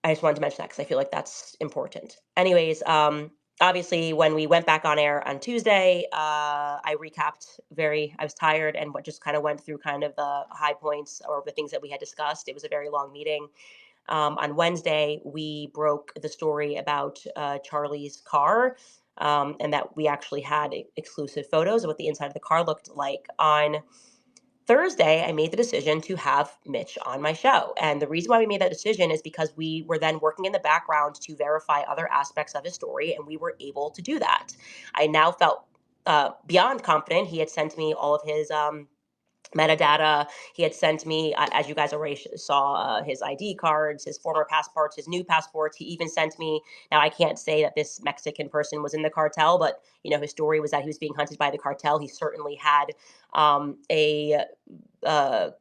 I just wanted to mention that because I feel like that's important. Anyways, obviously, when we went back on air on Tuesday, I recapped I was tired and what just kind of went through kind of the high points or the things that we had discussed. It was a very long meeting. On Wednesday, we broke the story about Charlie's car, and that we actually had exclusive photos of what the inside of the car looked like. On Thursday, I made the decision to have Mitch on my show. And the reason why we made that decision is because we were then working in the background to verify other aspects of his story, and we were able to do that. I now felt beyond confident. He had sent me all of his metadata. He had sent me, as you guys already saw, his ID cards, his former passports, his new passports. He even sent me. Now I can't say that this Mexican person was in the cartel, but his story was that he was being hunted by the cartel. He certainly had a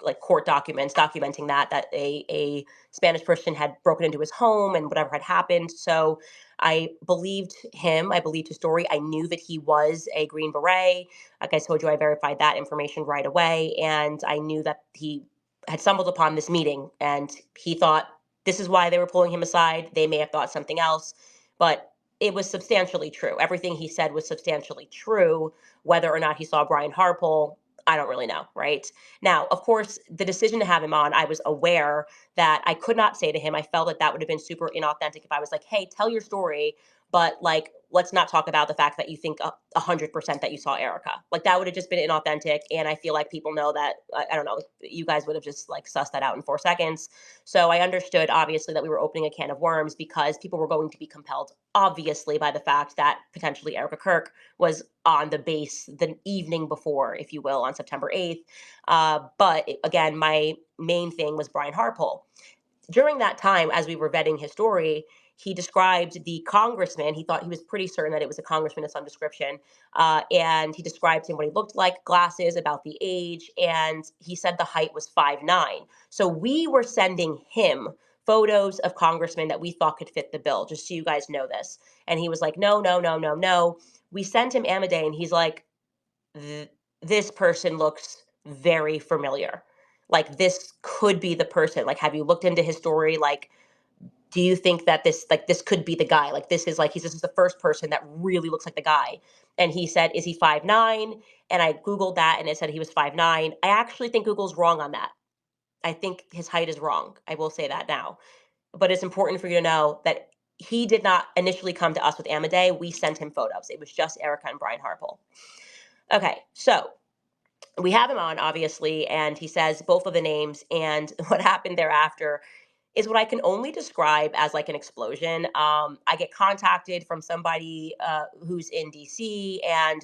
like court documents documenting that a Spanish person had broken into his home and whatever had happened. So I believed him. I believed his story. I knew that he was a Green Beret. Like I told you, I verified that information right away, and I knew that he had stumbled upon this meeting, and he thought this is why they were pulling him aside. They may have thought something else, but it was substantially true. Everything he said was substantially true. Whether or not he saw Brian Harpole, I don't really know, right? Now, of course, the decision to have him on, I was aware that I could not say to him, I felt that that would have been super inauthentic if I was like, hey, tell your story, but like, let's not talk about the fact that you think 100% that you saw Erica. Like that would have just been inauthentic. And I feel like people know that, I don't know, you guys would have just like sussed that out in 4 seconds. So I understood obviously that we were opening a can of worms because people were going to be compelled, obviously, by the fact that potentially Erica Kirk was on the base the evening before, if you will, on September 8th. But again, my main thing was Brian Harpole. During that time, as we were vetting his story, he described the congressman. He thought he was pretty certain that it was a congressman of some description. And he described him what he looked like, glasses, about the age, and he said the height was 5'9". So we were sending him photos of congressmen that we thought could fit the bill, just so you guys know this. And he was like, no, no, no, no, no. We sent him Amadei, and he's like, this person looks very familiar. Like this could be the person. Like, have you looked into his story? Like, do you think that this could be the guy? Like, this is the first person that really looks like the guy. And he said, is he 5'9"? And I Googled that and it said he was 5'9". I actually think Google's wrong on that. I think his height is wrong. I will say that now. But it's important for you to know that he did not initially come to us with Amadei. We sent him photos. It was just Erica and Brian Harpole. Okay, so we have him on, obviously, and he says both of the names. And what happened thereafter is what I can only describe as like an explosion. I get contacted from somebody who's in DC, and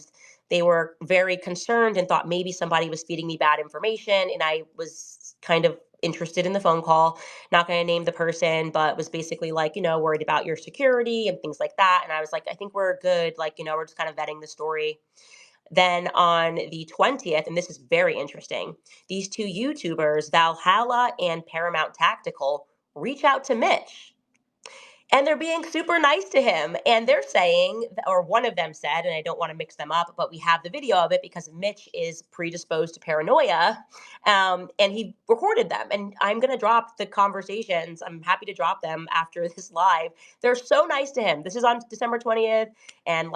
they were very concerned and thought maybe somebody was feeding me bad information. And I was kind of interested in the phone call, not going to name the person, but was basically like, worried about your security and things like that. And I was like, I think we're good. Like, we're just kind of vetting the story. Then on the 20th, and this is very interesting, these two YouTubers, Valhalla and Paramount Tactical, reach out to Mitch. And they're being super nice to him. And they're saying, or one of them said, and I don't want to mix them up, but we have the video of it because Mitch is predisposed to paranoia. And he recorded them. And I'm going to drop the conversations. I'm happy to drop them after this live. They're so nice to him. This is on December 20th. And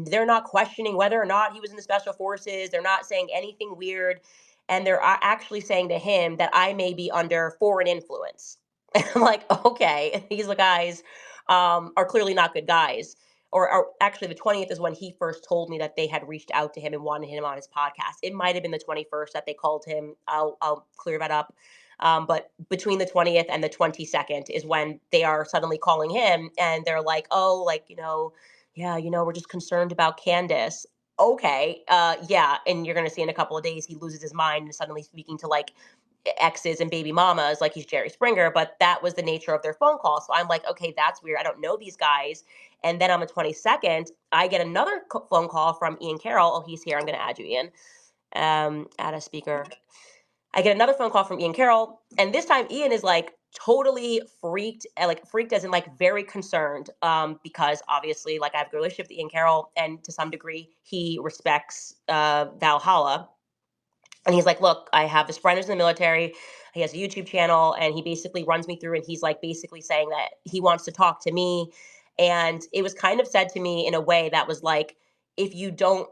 they're not questioning whether or not he was in the special forces. They're not saying anything weird. And they're actually saying to him that I may be under foreign influence. And I'm like, okay, these guys are clearly not good guys. Or actually, the 20th is when he first told me that they had reached out to him and wanted him on his podcast. It might have been the 21st that they called him. I'll clear that up. But between the 20th and the 22nd is when they are suddenly calling him, and they're like, oh, yeah, we're just concerned about Candace. Okay, yeah, and you're gonna see in a couple of days he loses his mind and suddenly speaking to exes and baby mamas like he's Jerry Springer, but that was the nature of their phone call. So I'm like, okay, that's weird. I don't know these guys. And then on the 22nd, I get another phone call from Ian Carroll. Oh, he's here. I'm going to add you, Ian. Add a speaker. I get another phone call from Ian Carroll, and this time Ian is like totally freaked, freaked as in like very concerned, because obviously like I have a good relationship with Ian Carroll, and to some degree he respects Valhalla. And he's like, "Look, I have this friend who's in the military. He has a YouTube channel, and he basically runs me through, and he's like basically saying that he wants to talk to me." And it was kind of said to me in a way that was like, if you don't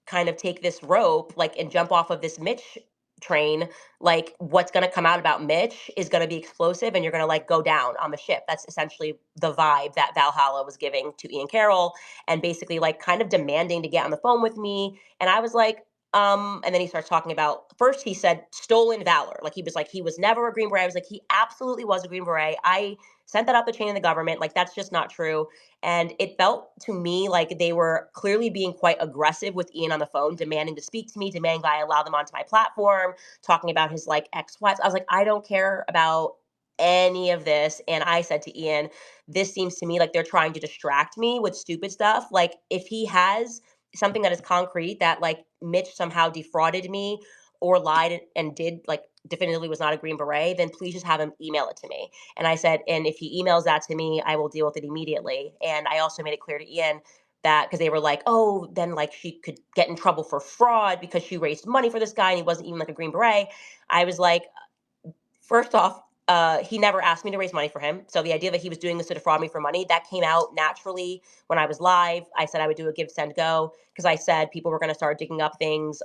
kind of take this rope, like, and jump off of this Mitch train, like, what's going to come out about Mitch is going to be explosive, and you're going to like go down on the ship. That's essentially the vibe that Valhalla was giving to Ian Carroll, and basically like kind of demanding to get on the phone with me. And I was like, and then he starts talking about, first he said stolen valor. Like, he was like, he was never a Green Beret. I was like, he absolutely was a Green Beret. I sent that up the chain in the government. Like, that's just not true. And it felt to me like they were clearly being quite aggressive with Ian on the phone, demanding to speak to me, demanding that I allow them onto my platform, talking about his like ex-wives. I was like, I don't care about any of this. And I said to Ian, this seems to me like they're trying to distract me with stupid stuff. Like, if he has something that is concrete that like Mitch somehow defrauded me or lied and did like definitively was not a Green Beret, then please just have him email it to me. And I said, and if he emails that to me, I will deal with it immediately. And I also made it clear to Ian that, because they were like, oh, then like she could get in trouble for fraud because she raised money for this guy and he wasn't even like a Green Beret. I was like, first off, he never asked me to raise money for him. So the idea that he was doing this to defraud me for money, that came out naturally when I was live. I said I would do a give, send, go, because I said people were going to start digging up things.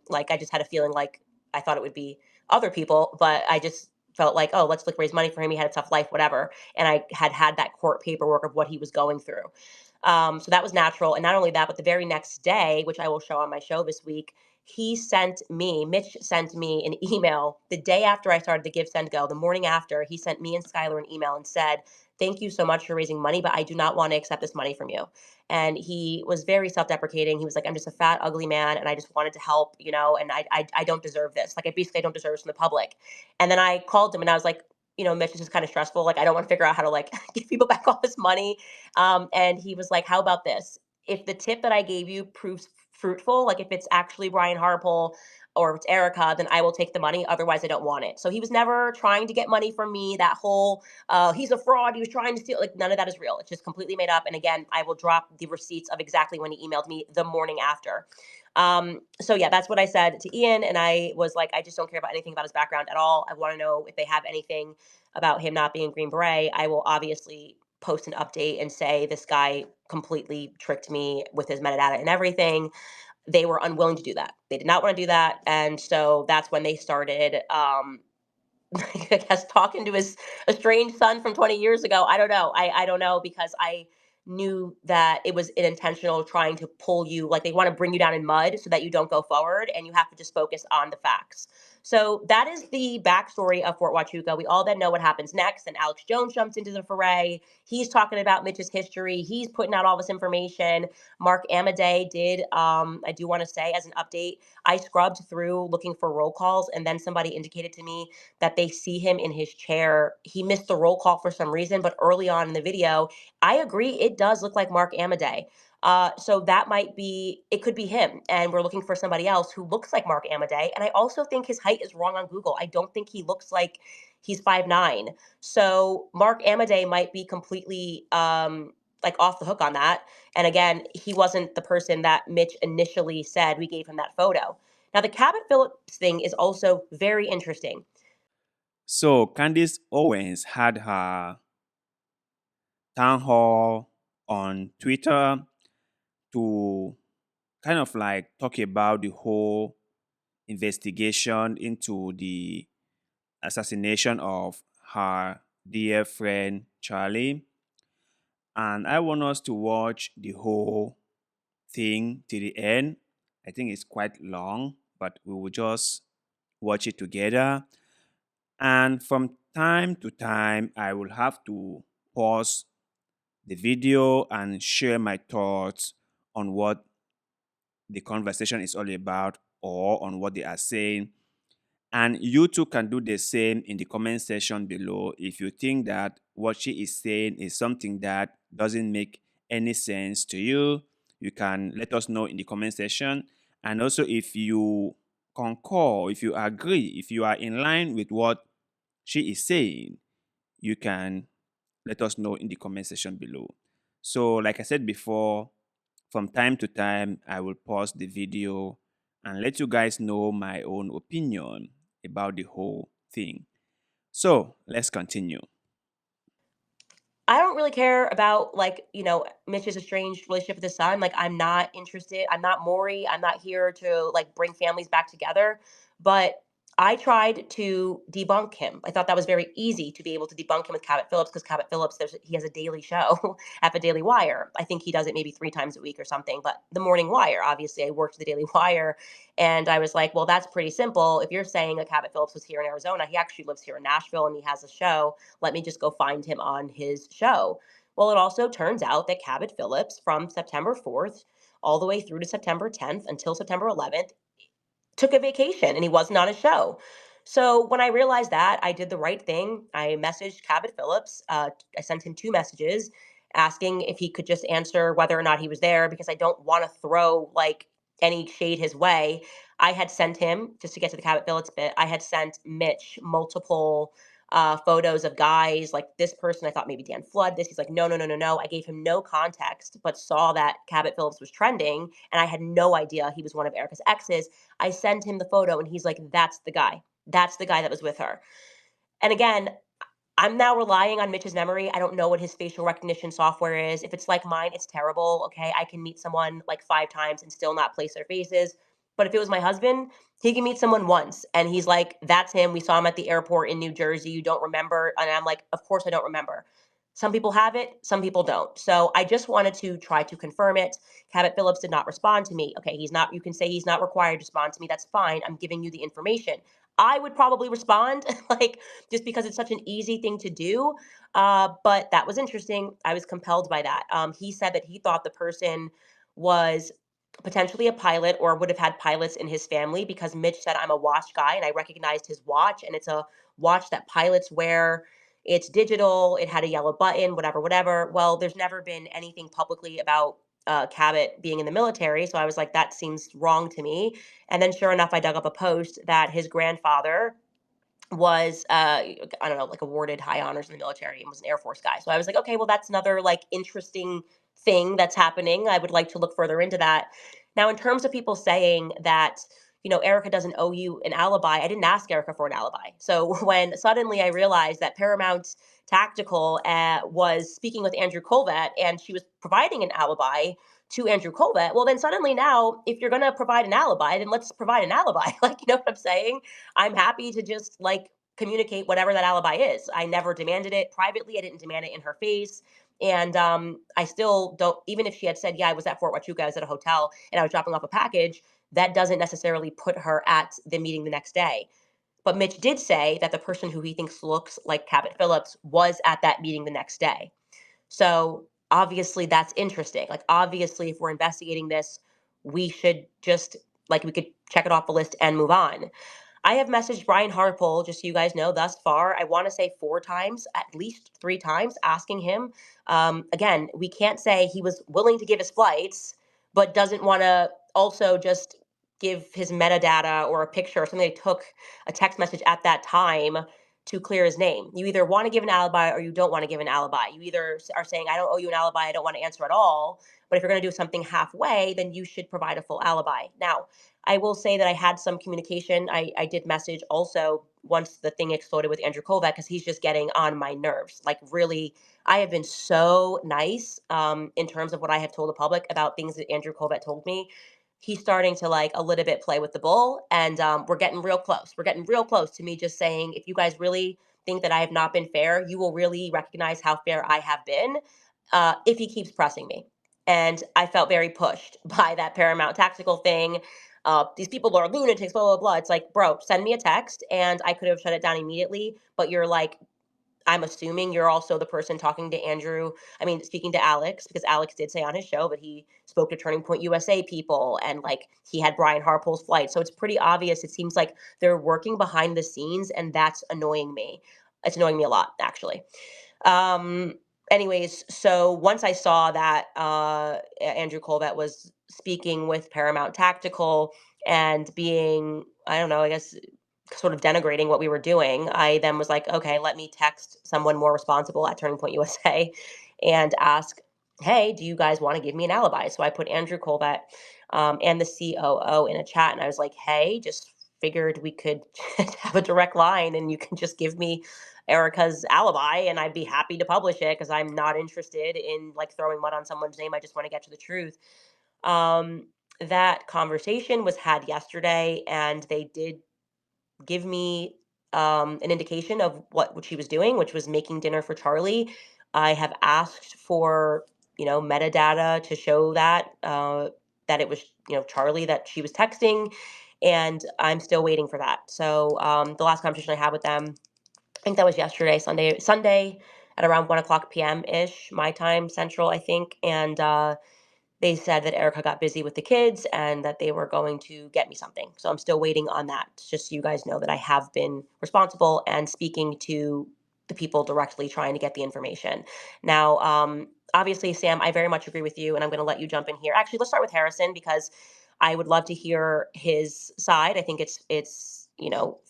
Like, I just had a feeling like I thought it would be other people, but I just felt like, oh, let's like raise money for him. He had a tough life, whatever. And I had that court paperwork of what he was going through. So that was natural. And not only that, but the very next day, which I will show on my show this week, Mitch sent me an email the day after I started the Give, Send, Go. The morning after, he sent me and Skylar an email and said, "Thank you so much for raising money, but I do not want to accept this money from you." And he was very self deprecating. He was like, "I'm just a fat, ugly man, and I just wanted to help, and I don't deserve this. Like, I don't deserve this from the public." And then I called him and I was like, Mitch, this is kind of stressful. Like, I don't want to figure out how to like give people back all this money. And he was like, "How about this? If the tip that I gave you proves fruitful, like if it's actually Brian Harpole or if it's Erica, then I will take the money. Otherwise, I don't want it." So he was never trying to get money from me. That whole, he's a fraud, he was trying to steal, like, none of that is real. It's just completely made up. And again, I will drop the receipts of exactly when he emailed me the morning after. So yeah, that's what I said to Ian. And I was like, I just don't care about anything about his background at all. I want to know if they have anything about him not being Green Beret. I will obviously post an update and say this guy completely tricked me with his metadata and everything. They were unwilling to do that. They did not want to do that. And so that's when they started, I guess, talking to his estranged son from 20 years ago. I don't know. I don't know, because I knew that it was an intentional trying to pull you, like they want to bring you down in mud so that you don't go forward and you have to just focus on the facts. So that is the backstory of Fort Huachuca. We all then know what happens next. And Alex Jones jumps into the foray. He's talking about Mitch's history. He's putting out all this information. Mark Amadei did, I do want to say as an update, I scrubbed through looking for roll calls, and then somebody indicated to me that they see him in his chair. He missed the roll call for some reason, but early on in the video, I agree, it does look like Mark Amadei. So that might be, it could be him. And we're looking for somebody else who looks like Mark Amadei. And I also think his height is wrong on Google. I don't think he looks like he's 5'9". So Mark Amadei might be completely like off the hook on that. And again, he wasn't the person that Mitch initially said we gave him that photo. Now, the Cabot Phillips thing is also very interesting. So Candace Owens had her town hall on Twitter to kind of like talk about the whole investigation into the assassination of her dear friend Charlie. And I want us to watch the whole thing to the end. I think it's quite long, but we will just watch it together. And from time to time, I will have to pause the video and share my thoughts on what the conversation is all about or on what they are saying. And you too can do the same in the comment section below. If you think that what she is saying is something that doesn't make any sense to you, you can let us know in the comment section. And also, if you concur, if you agree, if you are in line with what she is saying, you can let us know in the comment section below. So, like I said before, from time to time, I will pause the video and let you guys know my own opinion about the whole thing. So let's continue. I don't really care about, like, Mitch's estranged relationship with his son. Like, I'm not interested. I'm not Maury. I'm not here to like bring families back together. But I tried to debunk him. I thought that was very easy to be able to debunk him with Cabot Phillips, because Cabot Phillips, he has a daily show at the Daily Wire. I think he does it maybe 3 times a week or something. But the Morning Wire, obviously, I worked the Daily Wire, and I was like, well, that's pretty simple. If you're saying that Cabot Phillips was here in Arizona, he actually lives here in Nashville and he has a show. Let me just go find him on his show. Well, it also turns out that Cabot Phillips, from September 4th all the way through to September 10th until September 11th, took a vacation and he wasn't on his show. So when I realized that, I did the right thing. I messaged Cabot Phillips. I sent him 2 messages asking if he could just answer whether or not he was there, because I don't want to throw like any shade his way. I had sent him, just to get to the Cabot Phillips bit, I had sent Mitch multiple photos of guys like this person. I thought maybe Dan Flood. This, he's like, no, no, no, no, no. I gave him no context, but saw that Cabot Phillips was trending, and I had no idea he was one of Erica's exes. I sent him the photo and he's like, that's the guy. That's the guy that was with her. And again, I'm now relying on Mitch's memory. I don't know what his facial recognition software is. If it's like mine, it's terrible. Okay. I can meet someone like 5 times and still not place their faces. But if it was my husband, he can meet someone once and he's like, that's him. We saw him at the airport in New Jersey. You don't remember. And I'm like, of course I don't remember. Some people have it, some people don't. So I just wanted to try to confirm it. Cabot Phillips did not respond to me. Okay, he's not, you can say he's not required to respond to me. That's fine. I'm giving you the information. I would probably respond, like, just because it's such an easy thing to do. But that was interesting. I was compelled by that. He said that he thought the person was potentially a pilot or would have had pilots in his family, because Mitch said, I'm a watch guy, and I recognized his watch, and it's a watch that pilots wear. It's digital, it had a yellow button, whatever, whatever. Well, there's never been anything publicly about Cabot being in the military. So I was like, that seems wrong to me. And then sure enough, I dug up a post that his grandfather was I don't know, like awarded high honors in the military and was an Air Force guy. So I was like, okay, well that's another like interesting thing that's happening. I would like to look further into that. Now, in terms of people saying that, Erica doesn't owe you an alibi, I didn't ask Erica for an alibi. So when suddenly I realized that Paramount Tactical was speaking with Andrew Colvett and she was providing an alibi to Andrew Colvett, well then suddenly now, if you're going to provide an alibi, then let's provide an alibi. Like, you know what I'm saying? I'm happy to just like communicate whatever that alibi is. I never demanded it privately. I didn't demand it in her face. And I still don't, even if she had said, yeah, I was at Fort Huachuca, I was at a hotel and I was dropping off a package, that doesn't necessarily put her at the meeting the next day. But Mitch did say that the person who he thinks looks like Cabot Phillips was at that meeting the next day. So obviously that's interesting. Like, obviously, if we're investigating this, we should just, like, we could check it off the list and move on. I have messaged Brian Harpole, just so you guys know, thus far, I want to say 4 times, at least 3 times, asking him. Again, we can't say he was willing to give his flights, but doesn't want to also just give his metadata or a picture or something they took a text message at that time to clear his name. You either want to give an alibi or you don't want to give an alibi. You either are saying, I don't owe you an alibi, I don't want to answer at all. But if you're going to do something halfway, then you should provide a full alibi. Now, I will say that I had some communication. I did message also once the thing exploded with Andrew Kovac, because he's just getting on my nerves. Like, really, I have been so nice in terms of what I have told the public about things that Andrew Kovac told me. He's starting to like a little bit play with the bull, and we're getting real close. We're getting real close to me just saying, if you guys really think that I have not been fair, you will really recognize how fair I have been if he keeps pressing me. And I felt very pushed by that Paramount Tactical thing. These people are lunatics, blah, blah, blah. It's like, bro, send me a text and I could have shut it down immediately. But you're like, I'm assuming you're also the person talking to Andrew. I mean, speaking to Alex, because Alex did say on his show that he spoke to Turning Point USA people and like he had Brian Harpole's flight. So it's pretty obvious. It seems like they're working behind the scenes, and that's annoying me. It's annoying me a lot, actually. Um, Anyways, so once I saw that Andrew Colvett was speaking with Paramount Tactical and being, I don't know, I guess sort of denigrating what we were doing, I then was like, okay, let me text someone more responsible at Turning Point USA and ask hey, do you guys want to give me an alibi? So I put Andrew Colbert and the COO in a chat, and I was like, hey, just figured we could have a direct line, and you can just give me Erica's alibi, and I'd be happy to publish it because I'm not interested in like throwing mud on someone's name. I just want to get to the truth. Um, that conversation was had yesterday, and they did give me an indication of what she was doing, which was making dinner for Charlie. I have asked for metadata to show that it was Charlie that she was texting, and I'm still waiting for that. So the last conversation I had with them, I think that was yesterday, Sunday at around 1 o'clock p.m. ish, my time, Central, I think, and they said that Erica got busy with the kids and that they were going to get me something. So I'm still waiting on that. Just so you guys know that I have been responsible and speaking to the people directly trying to get the information. Now, obviously, Sam, I very much agree with you, and I'm going to let you jump in here. Actually, let's start with Harrison because I would love to hear his side. I think it's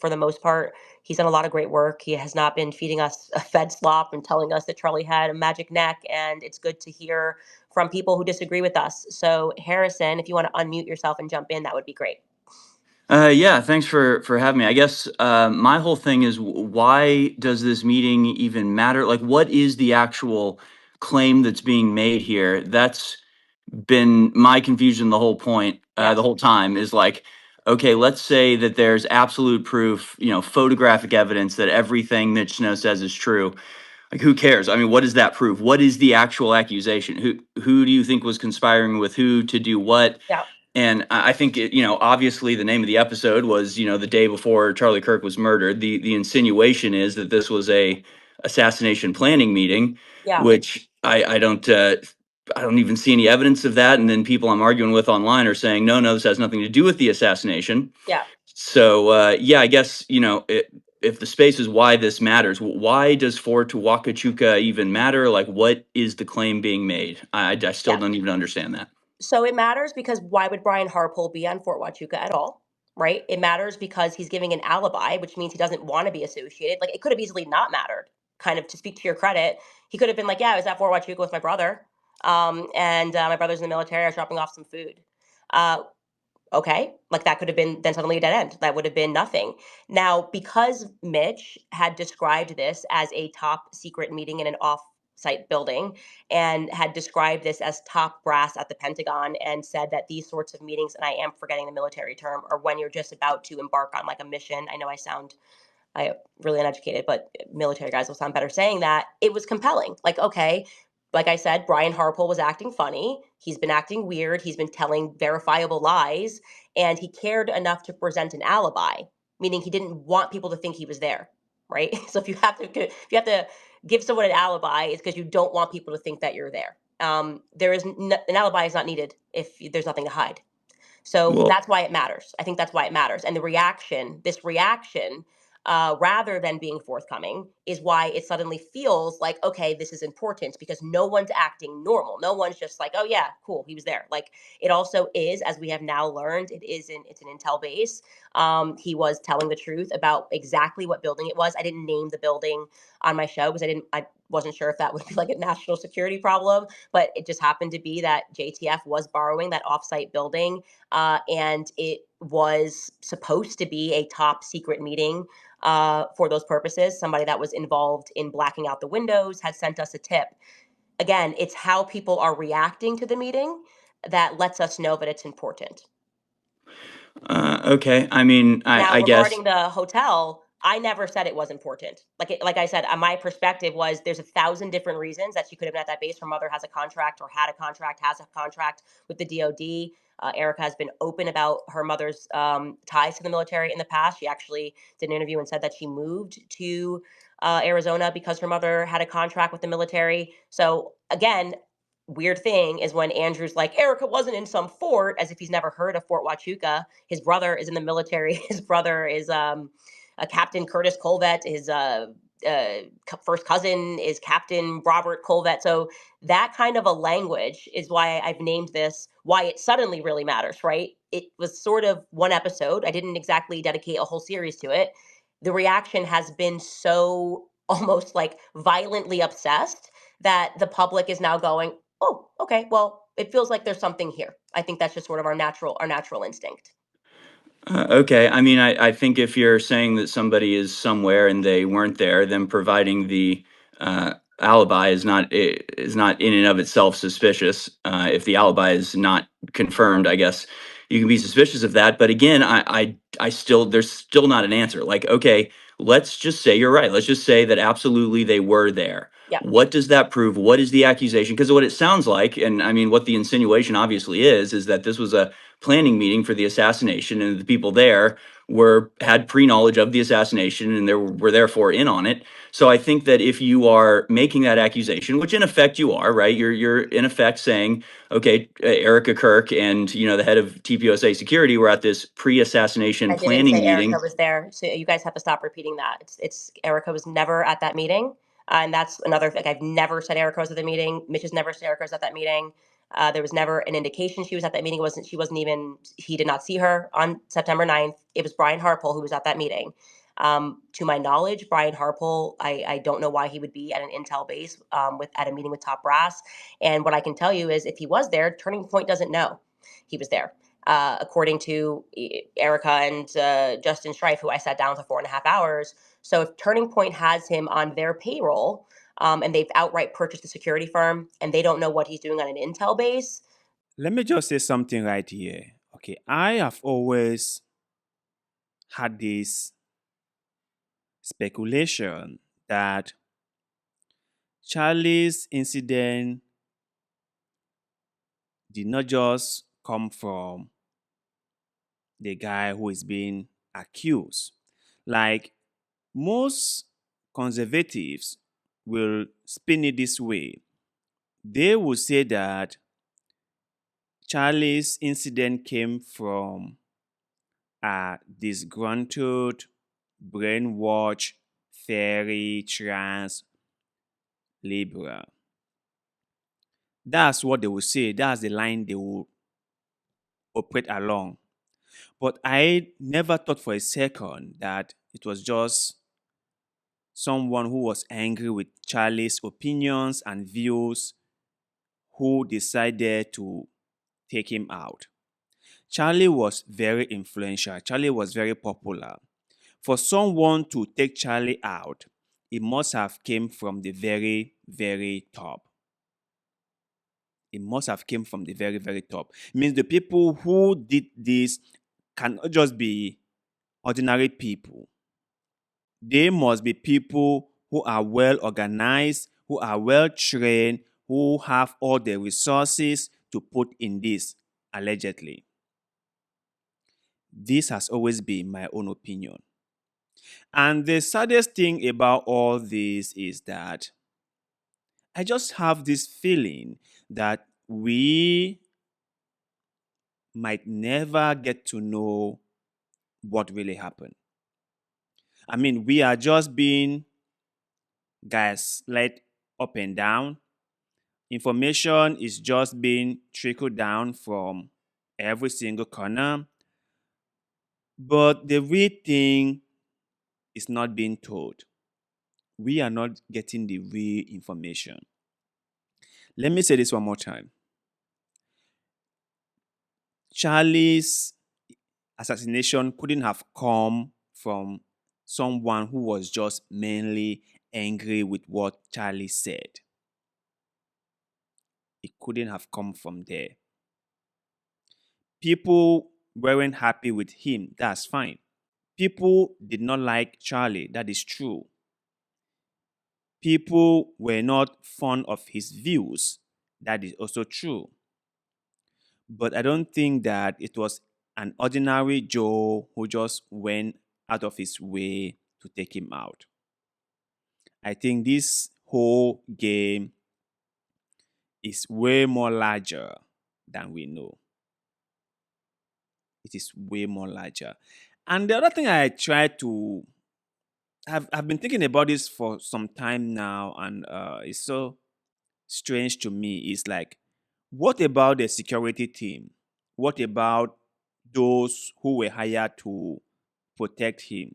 for the most part, he's done a lot of great work. He has not been feeding us a fed slop and telling us that Charlie had a magic neck, and it's good to hear from people who disagree with us. So, Harrison, if you want to unmute yourself and jump in, that would be great. Yeah, thanks for having me. I guess my whole thing is why does this meeting even matter? Like, what is the actual claim that's being made here? That's been my confusion the whole point, Yeah, the whole time is like, okay, let's say that there's absolute proof, photographic evidence that everything that Snow says is true. Like, who cares? I mean, what does that prove? What is the actual accusation? Who do you think was conspiring with who to do what? yeah, And I think obviously the name of the episode was, the day before Charlie Kirk was murdered. The insinuation is that this was a assassination planning meeting, yeah, which I don't even see any evidence of that. And then people I'm arguing with online are saying, no, this has nothing to do with the assassination. yeah. So yeah, I guess if the space is why this matters, why does Fort Huachuca even matter? Like, what is the claim being made? I still Yeah. don't even understand that. So it matters because why would Brian Harpole be on Fort Huachuca at all? Right? It matters because he's giving an alibi, which means he doesn't want to be associated. Like it could have easily not mattered. Kind of to speak to your credit, he could have been like, "Yeah, I was at Fort Huachuca with my brother, and my brother's in the military. I was dropping off some food." Uh, Okay, like that could have been then suddenly a dead end. That would have been nothing. Now, because Mitch had described this as a top secret meeting in an off-site building and had described this as top brass at the Pentagon and said that these sorts of meetings, and I am forgetting the military term, are when you're just about to embark on like a mission. I know I really uneducated, but military guys will sound better saying that. It was compelling. Like, okay, like I said, Brian Harpole was acting funny. He's been acting weird. He's been telling verifiable lies, and he cared enough to present an alibi, meaning he didn't want people to think he was there. Right. So if you have to give someone an alibi, it's because you don't want people to think that you're there. An alibi is not needed if there's nothing to hide. So Well, that's why it matters. I think that's why it matters. And this reaction, rather than being forthcoming, is why it suddenly feels like, okay, this is important because no one's acting normal. No one's just like, oh yeah, cool, he was there. Like it also is, as we have now learned, it's an intel base. He was telling the truth about exactly what building it was. I didn't name the building on my show because I wasn't sure if that would be like a national security problem, but it just happened to be that JTF was borrowing that offsite building, and it was supposed to be a top secret meeting for those purposes. Somebody that was involved in blacking out the windows had sent us a tip. Again, it's how people are reacting to the meeting that lets us know that it's important. okay. I mean, Now, I guess regarding the hotel, I never said it was important. Like I said, my perspective was there's 1,000 different reasons that she could have been at that base. Her mother has a contract or had a contract, has a contract with the DoD. Erica has been open about her mother's ties to the military in the past. She actually did an interview and said that she moved to Arizona because her mother had a contract with the military. So again, weird thing is when Andrew's like, Erica wasn't in some fort, as if he's never heard of Fort Huachuca. His brother is in the military. His brother is a Captain Curtis Colvett. His first cousin is Captain Robert Colvett. So that kind of a language is why I've named this, why it suddenly really matters, right? It was sort of one episode. I didn't exactly dedicate a whole series to it. The reaction has been so almost like violently obsessed that the public is now going, oh, okay, well, it feels like there's something here. I think that's just sort of our natural instinct. Okay, I mean, I think if you're saying that somebody is somewhere and they weren't there, then providing the alibi is not in and of itself suspicious. If the alibi is not confirmed, I guess you can be suspicious of that. But again, I still there's still not an answer. Like, okay, let's just say you're right. Let's just say that absolutely they were there. Yeah, What does that prove? What is the accusation? Because what it sounds like, and I mean, what the insinuation obviously is that this was a planning meeting for the assassination, and the people there were had pre-knowledge of the assassination and were therefore in on it. So I think that if you are making that accusation, which in effect you are, right? You're in effect saying, okay, Erica Kirk and the head of TPOSA security were at this pre-assassination I didn't planning say Erica meeting. was there, so you guys have to stop repeating that. It's Erica was never at that meeting, and that's another thing. I've never said Erica was at the meeting. Mitch has never said Erica was at that meeting. There was never an indication she was at that meeting. She wasn't even. He did not see her on September 9th. It was Brian Harpole who was at that meeting. To my knowledge, Brian Harpole, I don't know why he would be at an intel base at a meeting with top brass. And what I can tell you is, if he was there, Turning Point doesn't know he was there, according to Erica and Justin Strife, who I sat down for 4.5 hours. So if Turning Point has him on their payroll, and they've outright purchased a security firm, and they don't know what he's doing on an intel base. Let me just say something right here. Okay, I have always had this speculation that Charlie's incident did not just come from the guy who is being accused. Like, most conservatives will spin it this way. They will say that Charlie's incident came from a disgruntled, brainwashed, fairy trans liberal. That's what they will say. That's the line they will operate along. But I never thought for a second that it was just someone who was angry with Charlie's opinions and views who decided to take him out. Charlie was very influential. Charlie was very popular. For someone to take Charlie out, it must have came from the very, very top. It must have came from the very, very top. It means the people who did this cannot just be ordinary people. They must be people who are well organized, who are well trained, who have all the resources to put in this, allegedly. This has always been my own opinion. And the saddest thing about all this is that I just have this feeling that we might never get to know what really happened. I mean, we are just being gaslit up and down. Information is just being trickled down from every single corner. But the real thing is not being told. We are not getting the real information. Let me say this one more time. Charlie's assassination couldn't have come from someone who was just mainly angry with what Charlie said. It couldn't have come from there. People weren't happy with him. That's fine. People did not like Charlie. That is true. People were not fond of his views. That is also true. But I don't think that it was an ordinary Joe who just went out of his way to take him out. I think this whole game is way more larger than we know. It is way more larger. And the other thing I've been thinking about this for some time now, and it's so strange to me. Is like, what about the security team? What about those who were hired to protect him?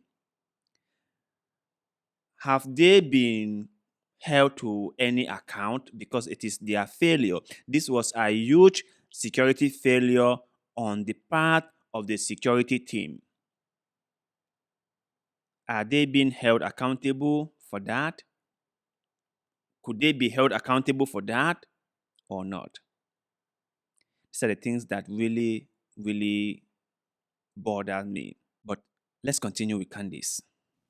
Have they been held to any account because it is their failure. This was a huge security failure on the part of the security team. Are they being held accountable for that? Could they be held accountable for that or not? These are the things that really, really bother me. But let's continue with Candice.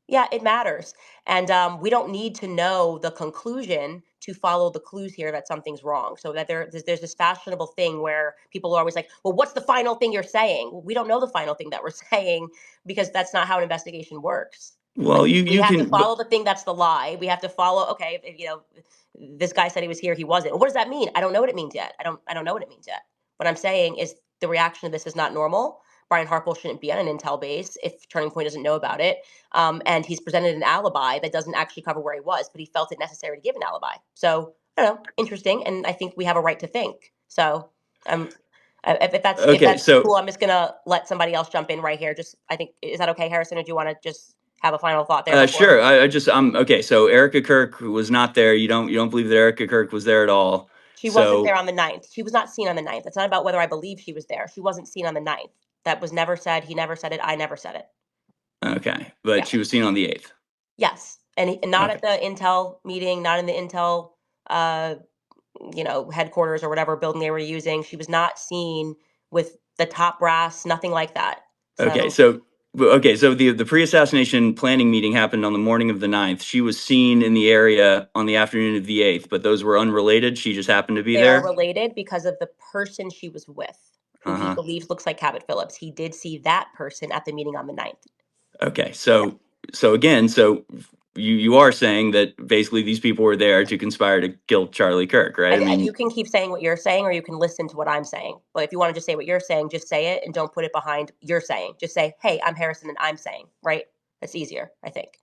Yeah, it matters. And we don't need to know the conclusion to follow the clues here that something's wrong. So that there's this fashionable thing where people are always like, well, what's the final thing you're saying? Well, we don't know the final thing that we're saying because that's not how an investigation works. Well, Like you we you have to can, but follow the thing that's the lie. We have to follow, okay, if, you know, this guy said he was here, he wasn't. Well, what does that mean? I don't know what it means yet. I don't know what it means yet. What I'm saying is the reaction to this is not normal. Brian Harple shouldn't be on an intel base if Turning Point doesn't know about it. And he's presented an alibi that doesn't actually cover where he was, but he felt it necessary to give an alibi. So I don't know, interesting, and I think we have a right to think. So um, if okay. that's So cool, I'm just gonna let somebody else jump in right here. Just I think is that okay, Harrison? Or do you want to just have a final thought there before? sure. I'm okay. So Erica Kirk was not there. You don't believe that Erica Kirk was there at all. She wasn't there So on the 9th. She was not seen on the 9th. It's not about whether I believe she was there. She wasn't seen on the 9th. That was never said. He never said it. I never said it. okay, but Yeah. she was seen on the 8th. Yes. And not Okay. at the Intel meeting, not in the Intel uh headquarters or whatever building they were using. She was not seen with the top brass, nothing like that. Okay. So So the pre-assassination planning meeting happened on the morning of the 9th. She was seen in the area on the afternoon of the 8th, but those were unrelated. She just happened to be they are there. related because of the person she was with, who he Uh-huh. believes looks like Cabot Phillips. He did see that person at the meeting on the 9th. Okay. Yeah. So again, so you are saying that basically these people were there to conspire to kill Charlie Kirk, right? I You mean, can keep saying what you're saying, or you can listen to what I'm saying. But if you want to just say what you're saying, just say it and don't put it behind you're saying. Just say, hey, I'm Harrison and I'm saying, right? That's easier, I think.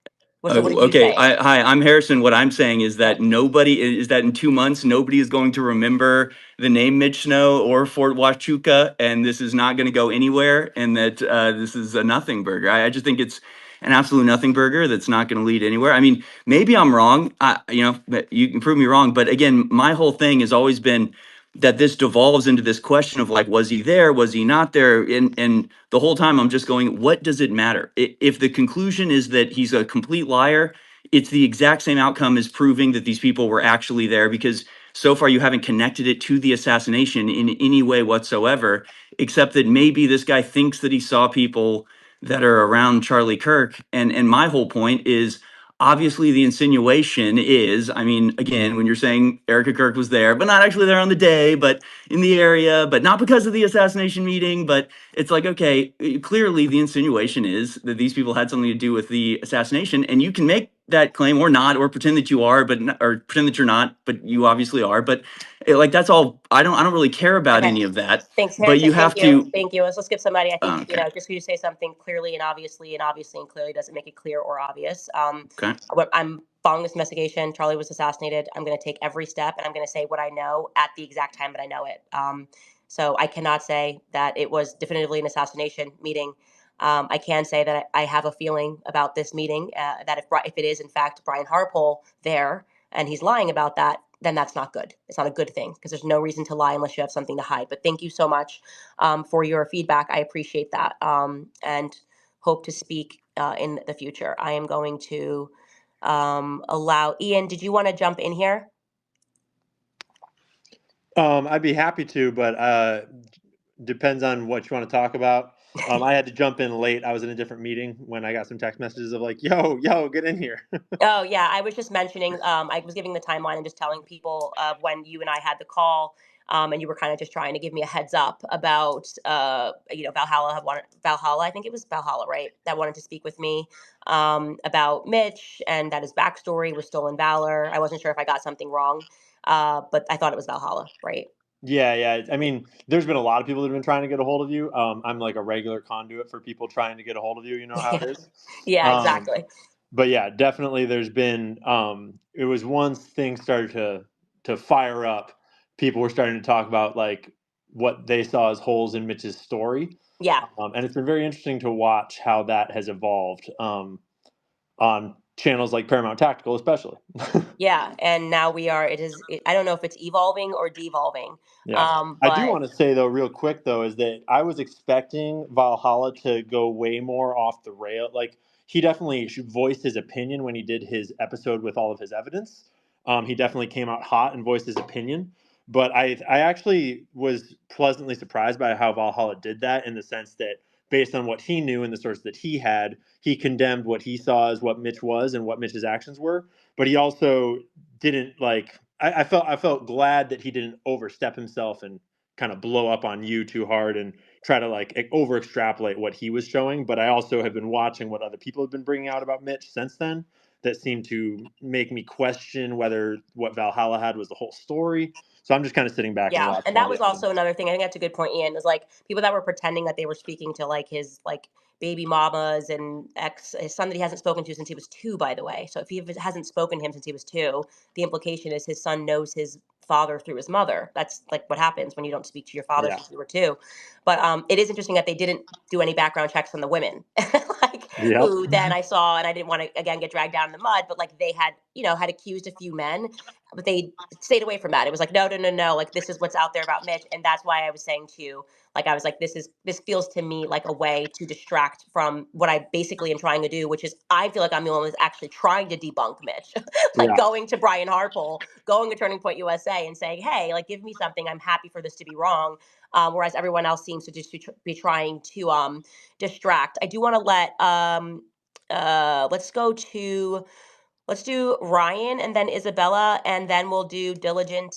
So what did you Okay, say? hi, I'm Harrison. What I'm saying is Yeah. that in 2 months, nobody is going to remember the name Mitch Snow or Fort Huachuca, and this is not going to go anywhere, and that this is a nothing burger. I just think it's an absolute nothing burger that's not going to lead anywhere. I mean, maybe I'm wrong. But you can prove me wrong. But again, my whole thing has always been that this devolves into this question of like, was he there? Was he not there? And the whole time I'm just going, what does it matter? If the conclusion is that he's a complete liar, it's the exact same outcome as proving that these people were actually there, because so far you haven't connected it to the assassination in any way whatsoever, except that maybe this guy thinks that he saw people that are around Charlie Kirk. And my whole point is, obviously the insinuation is, I mean, again, when you're saying Erica Kirk was there, but not actually there on the day, but in the area, but not because of the assassination meeting, but it's like, okay, clearly the insinuation is that these people had something to do with the assassination, and you can make that claim or not, or pretend that you are, or pretend that you're not, but you obviously are. But like, that's all. I don't really care about Okay. any of that. Thanks, But Harrison. you Thank have you. to. Thank you. Let's skip somebody. I think, Okay. just for you to say something clearly and obviously and clearly doesn't make it clear or obvious. Okay. I'm following this investigation. Charlie was assassinated. I'm going to take every step and I'm going to say what I know at the exact time that I know it. So I cannot say that it was definitively an assassination meeting. I can say that I have a feeling about this meeting, that if it is in fact Brian Harpole there and he's lying about that, then that's not good. It's not a good thing because there's no reason to lie unless you have something to hide. But thank you so much for your feedback. I appreciate that, and hope to speak in the future. I am going to allow Ian. Did you want to jump in here? I'd be happy to, but depends on what you want to talk about. I had to jump in late. I was in a different meeting when I got some text messages of like, "Yo, get in here." Oh yeah, I was just mentioning. I was giving the timeline and just telling people when you and I had the call, and you were kind of just trying to give me a heads up about, Valhalla. I think it was Valhalla, right? That wanted to speak with me about Mitch and that his backstory was stolen valor. I wasn't sure if I got something wrong, but I thought it was Valhalla, right? Yeah. I mean, there's been a lot of people that have been trying to get a hold of you. I'm like a regular conduit for people trying to get a hold of you. You know how it Yeah, is. yeah, Um, exactly. but yeah, definitely there's been it was once things started to fire up, people were starting to talk about like what they saw as holes in Mitch's story. Yeah, And it's been very interesting to watch how that has evolved on channels like Paramount Tactical, especially. Yeah, and now I don't know if it's evolving or devolving. Yeah. I do But want to say though, real quick though, is that I was expecting Valhalla to go way more off the rail. Like he definitely voiced his opinion when he did his episode with all of his evidence. He definitely came out hot and voiced his opinion. But I actually was pleasantly surprised by how Valhalla did that in the sense that based on what he knew and the source that he had, he condemned what he saw as what Mitch was and what Mitch's actions were. But he also didn't like I felt glad that he didn't overstep himself and kind of blow up on you too hard and try to like over extrapolate what he was showing. But I also have been watching what other people have been bringing out about Mitch since then that seemed to make me question whether what Valhalla had was the whole story. So I'm just kind of sitting back and yeah, and watching all that the was also evidence. another thing. I think that's a good point, Ian. Is like people that were pretending that they were speaking to like his like baby mamas and his son that he hasn't spoken to since he was 2, by the way. So if he hasn't spoken to him since he was 2, the implication is his son knows his father through his mother. That's like what happens when you don't speak to your father Yeah. since you were 2. But it is interesting that they didn't do any background checks on the women, like Yep. who then I saw, and I didn't want to again get dragged down in the mud, but like they had had accused a few men, but they stayed away from that. It was like, no, no, no, no. Like this is what's out there about Mitch, and that's why I was saying to you, like I was like, this feels to me like a way to distract from what I basically am trying to do, which is I feel like I'm the only one that's actually trying to debunk Mitch, like Yeah. going to Brian Harpole, going to Turning Point USA, and saying, hey, like give me something. I'm happy for this to be wrong. Whereas everyone else seems to just be trying to distract. I do want to let's go to let's do Ryan and then Isabella, and then we'll do Diligent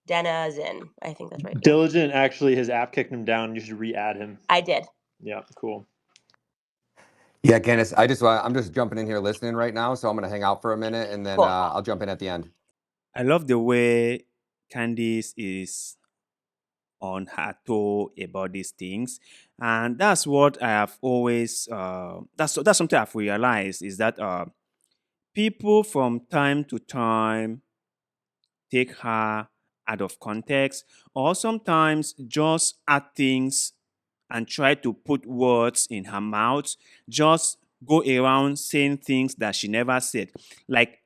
Denizen. I think that's right. Yeah, Diligent actually his app kicked him down. You should re-add him. I did. Yeah, cool. Yeah, Candace, I'm just jumping in here listening right now, so I'm gonna hang out for a minute and then Cool. I'll jump in at the end. I love the way Candice is on her toe about these things, and that's what I have always. That's something I've realized is that people from time to time take her out of context, or sometimes just add things and try to put words in her mouth, just go around saying things that she never said. Like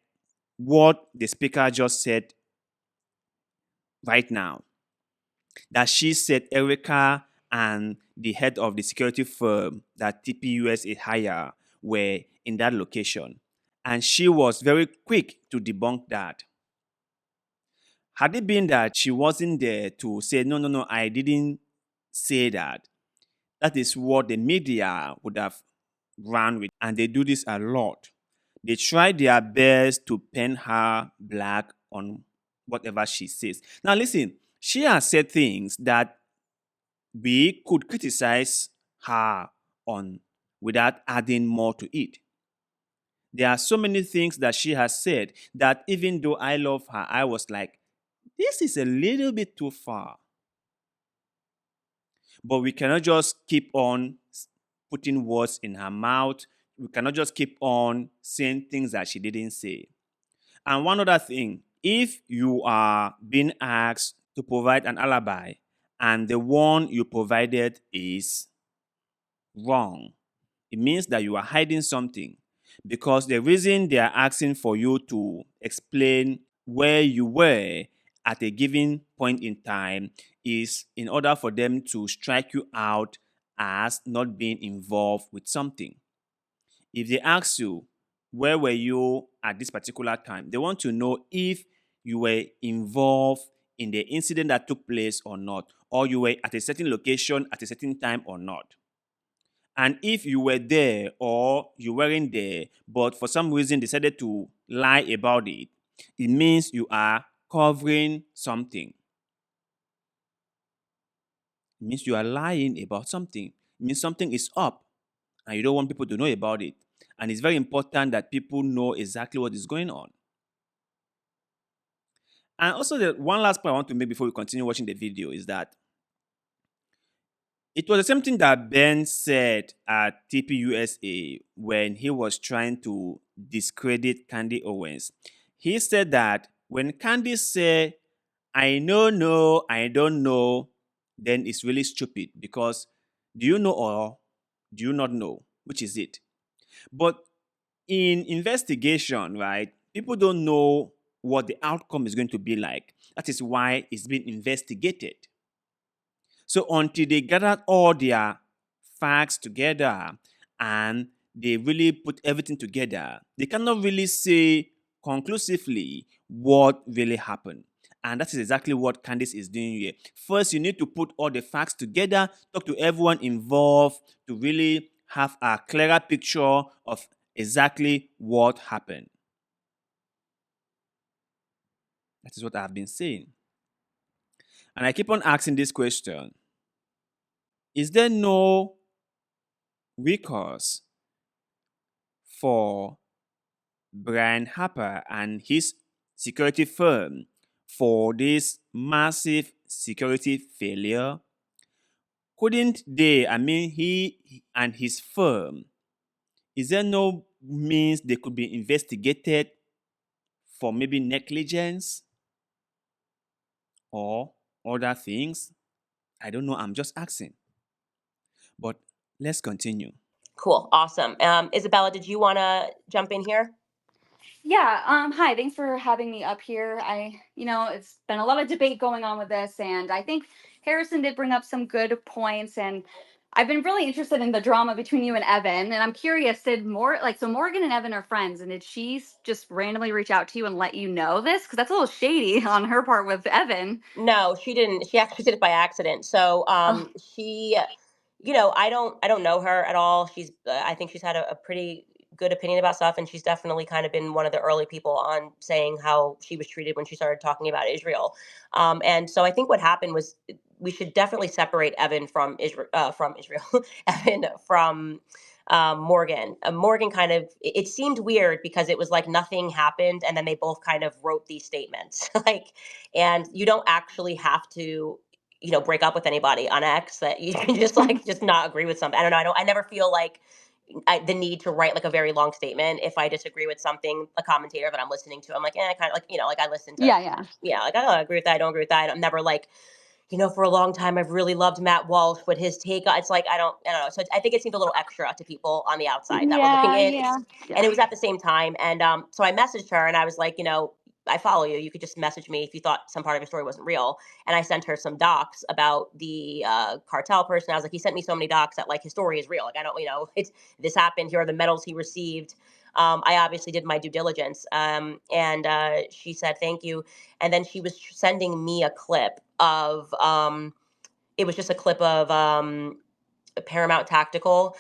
what the speaker just said right now, that she said Erica and the head of the security firm that TPUSA hire were in that location. And she was very quick to debunk that. Had it been that she wasn't there to say, no, no, no, I didn't say that, that is what the media would have run with. And they do this a lot. They try their best to pen her black on whatever she says. Now, listen, she has said things that we could criticize her on without adding more to it. There are so many things that she has said that even though I love her, I was like, this is a little bit too far. But we cannot just keep on putting words in her mouth. We cannot just keep on saying things that she didn't say. And one other thing, if you are being asked to provide an alibi and the one you provided is wrong, it means that you are hiding something. Because the reason they are asking for you to explain where you were at a given point in time is in order for them to strike you out as not being involved with something. If they ask you, where were you at this particular time, they want to know if you were involved in the incident that took place or not, or you were at a certain location at a certain time or not. And if you were there or you weren't there, but for some reason decided to lie about it, it means you are covering something. It means you are lying about something. It means something is up and you don't want people to know about it. And it's very important that people know exactly what is going on. And also, the one last point I want to make before we continue watching the video is that it was the same thing that Ben said at TPUSA when he was trying to discredit Candy Owens. He said that when Candy said, I know, no, I don't know, then it's really stupid because do you know or do you not know? Which is it? But in investigation, right, people don't know what the outcome is going to be like. That is why it's being investigated. So until they gathered all their facts together and they really put everything together, they cannot really say conclusively what really happened. And that is exactly what Candice is doing here. First, you need to put all the facts together, talk to everyone involved to really have a clearer picture of exactly what happened. That is what I've been saying. And I keep on asking this question: is there no recourse for Brian Harper and his security firm for this massive security failure? Couldn't they, he and his firm, is there no means they could be investigated for maybe negligence or other things? I don't know. I'm just asking. But let's continue. Cool. Awesome. Isabella, did you want to jump in here? Yeah, hi, thanks for having me up here. It's been a lot of debate going on with this, and I think Harrison did bring up some good points, and I've been really interested in the drama between you and Evan, and I'm curious, so Morgan and Evan are friends, and did she just randomly reach out to you and let you know this? Because that's a little shady on her part with Evan. No, she didn't. She actually did it by accident. So, Oh, she, I don't know her at all. I think she's had a pretty good opinion about stuff, and she's definitely kind of been one of the early people on saying how she was treated when she started talking about Israel. And so I think what happened was we should definitely separate Evan from Israel, Evan from Morgan. Morgan kind of, it seemed weird because it was like nothing happened, and then they both kind of wrote these statements, like, and you don't actually have to, break up with anybody on X, that you can just like just not agree with something. I don't know. I never feel like the need to write like a very long statement if I disagree with something, a commentator that I'm listening to. I'm like, kind of like, like I listen to, yeah, yeah. yeah, like I don't agree with that. I don't agree with that. I'm never like, for a long time, I've really loved Matt Walsh, but his take on it's like I don't know. So I think it seemed a little extra to people on the outside that were looking Yeah, in. yeah, And yeah. it was at the same time. And so I messaged her and I was like, I follow you. You could just message me if you thought some part of your story wasn't real. And I sent her some docs about the cartel person. I was like, he sent me so many docs that like his story is real. Like I don't, it's this happened. Here are the medals he received. I obviously did my due diligence. And she said thank you. And then she was sending me a clip of it was just a clip of Paramount Tactical.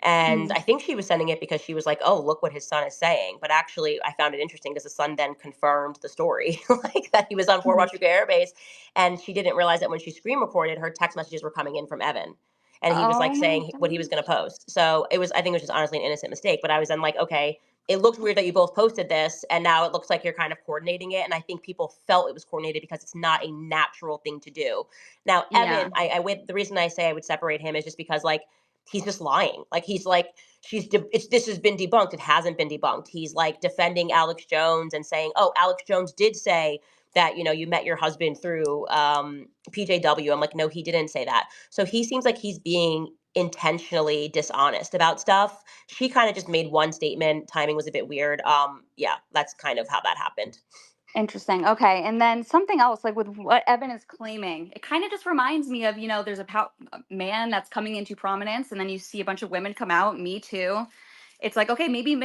And Mm. I think she was sending it because she was like, "Oh, look what his son is saying." But actually, I found it interesting because the son then confirmed the story, like that he was on Fort Mhm. Huachuca Air Base, and she didn't realize that when she screen recorded, her text messages were coming in from Evan, and he was Oh like my saying what he was going to gosh. post. So I think it was just honestly an innocent mistake. But I was then like, okay, it looked weird that you both posted this, and now it looks like you're kind of coordinating it. And I think people felt it was coordinated because it's not a natural thing to do. Now, Yeah. Evan, I would the reason I say I would separate him is just because like he's just lying. Like he's like this has been debunked. It hasn't been debunked. He's like defending Alex Jones and saying, "Oh, Alex Jones did say that you met your husband through PJW." I'm like, "No, he didn't say that." So he seems like he's being intentionally dishonest about stuff. She kind of just made one statement. Timing was a bit weird. Yeah, that's kind of how that happened. Interesting. Okay. And then something else, like with what Evan is claiming, it kind of just reminds me of, there's a man that's coming into prominence, and then you see a bunch of women come out, Me Too. It's like, okay, maybe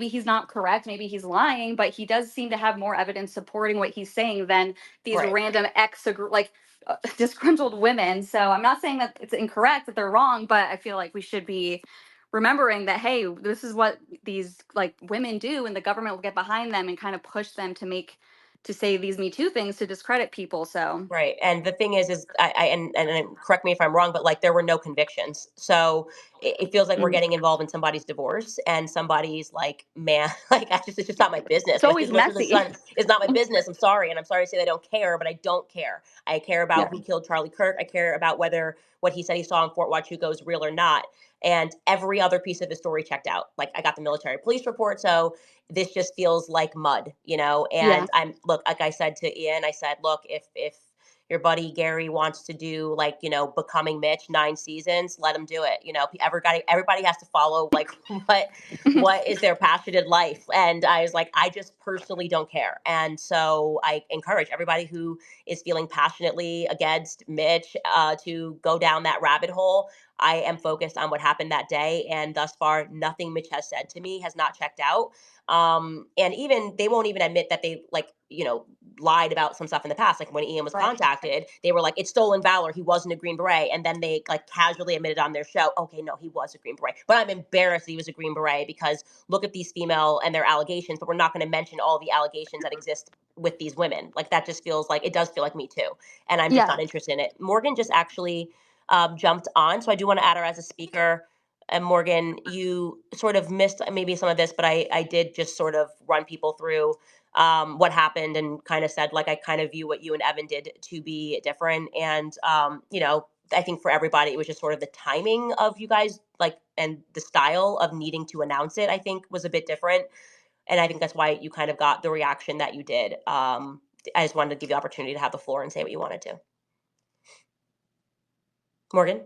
he's not correct, maybe he's lying, but he does seem to have more evidence supporting what he's saying than these Right. random disgruntled women. So I'm not saying that it's incorrect, that they're wrong, but I feel like we should be remembering that, hey, this is what these like women do, and the government will get behind them and kind of push them to say these Me Too things to discredit people. So Right. And the thing is and correct me if I'm wrong, but like there were no convictions. So it feels like we're mm, getting involved in somebody's divorce and somebody's like, man, like it's just not my business. it's What always his went through the messy. son is not my business. I'm sorry. And I'm sorry to say that I don't care, but I don't care. I care about Yeah. who killed Charlie Kirk. I care about whether what he said he saw in Fort Huachuca was real or not. And every other piece of his story checked out. Like I got the military police report. So this just feels like mud, Yeah. and I'm look, like I said to Ian, I said, look, if your buddy Gary wants to do, like, Becoming Mitch 9 seasons, let him do it. Everybody has to follow, like, what is their passionate life. And I was like, I just personally don't care. And so I encourage everybody who is feeling passionately against Mitch to go down that rabbit hole. I am focused on what happened that day, and thus far, nothing Mitch has said to me has not checked out. And even they won't even admit that they, like, lied about some stuff in the past. Like when Ian was Right. contacted, they were like, it's stolen valor. He wasn't a Green Beret. And then they, like, casually admitted on their show, okay, no, he was a Green Beret. But I'm embarrassed he was a Green Beret, because look at these female and their allegations, but we're not going to mention all the allegations that exist with these women. Like, that just feels like, it does feel like Me Too. And I'm just Yeah. not interested in it. Morgan just actually jumped on. So I do want to add her as a speaker. And Morgan, you sort of missed maybe some of this, but I did just sort of run people through what happened, and kind of said, like, I kind of view what you and Evan did to be different. And, I think for everybody, it was just sort of the timing of you guys, like, and the style of needing to announce it, I think was a bit different. And I think that's why you kind of got the reaction that you did. I just wanted to give you the opportunity to have the floor and say what you wanted to. Morgan?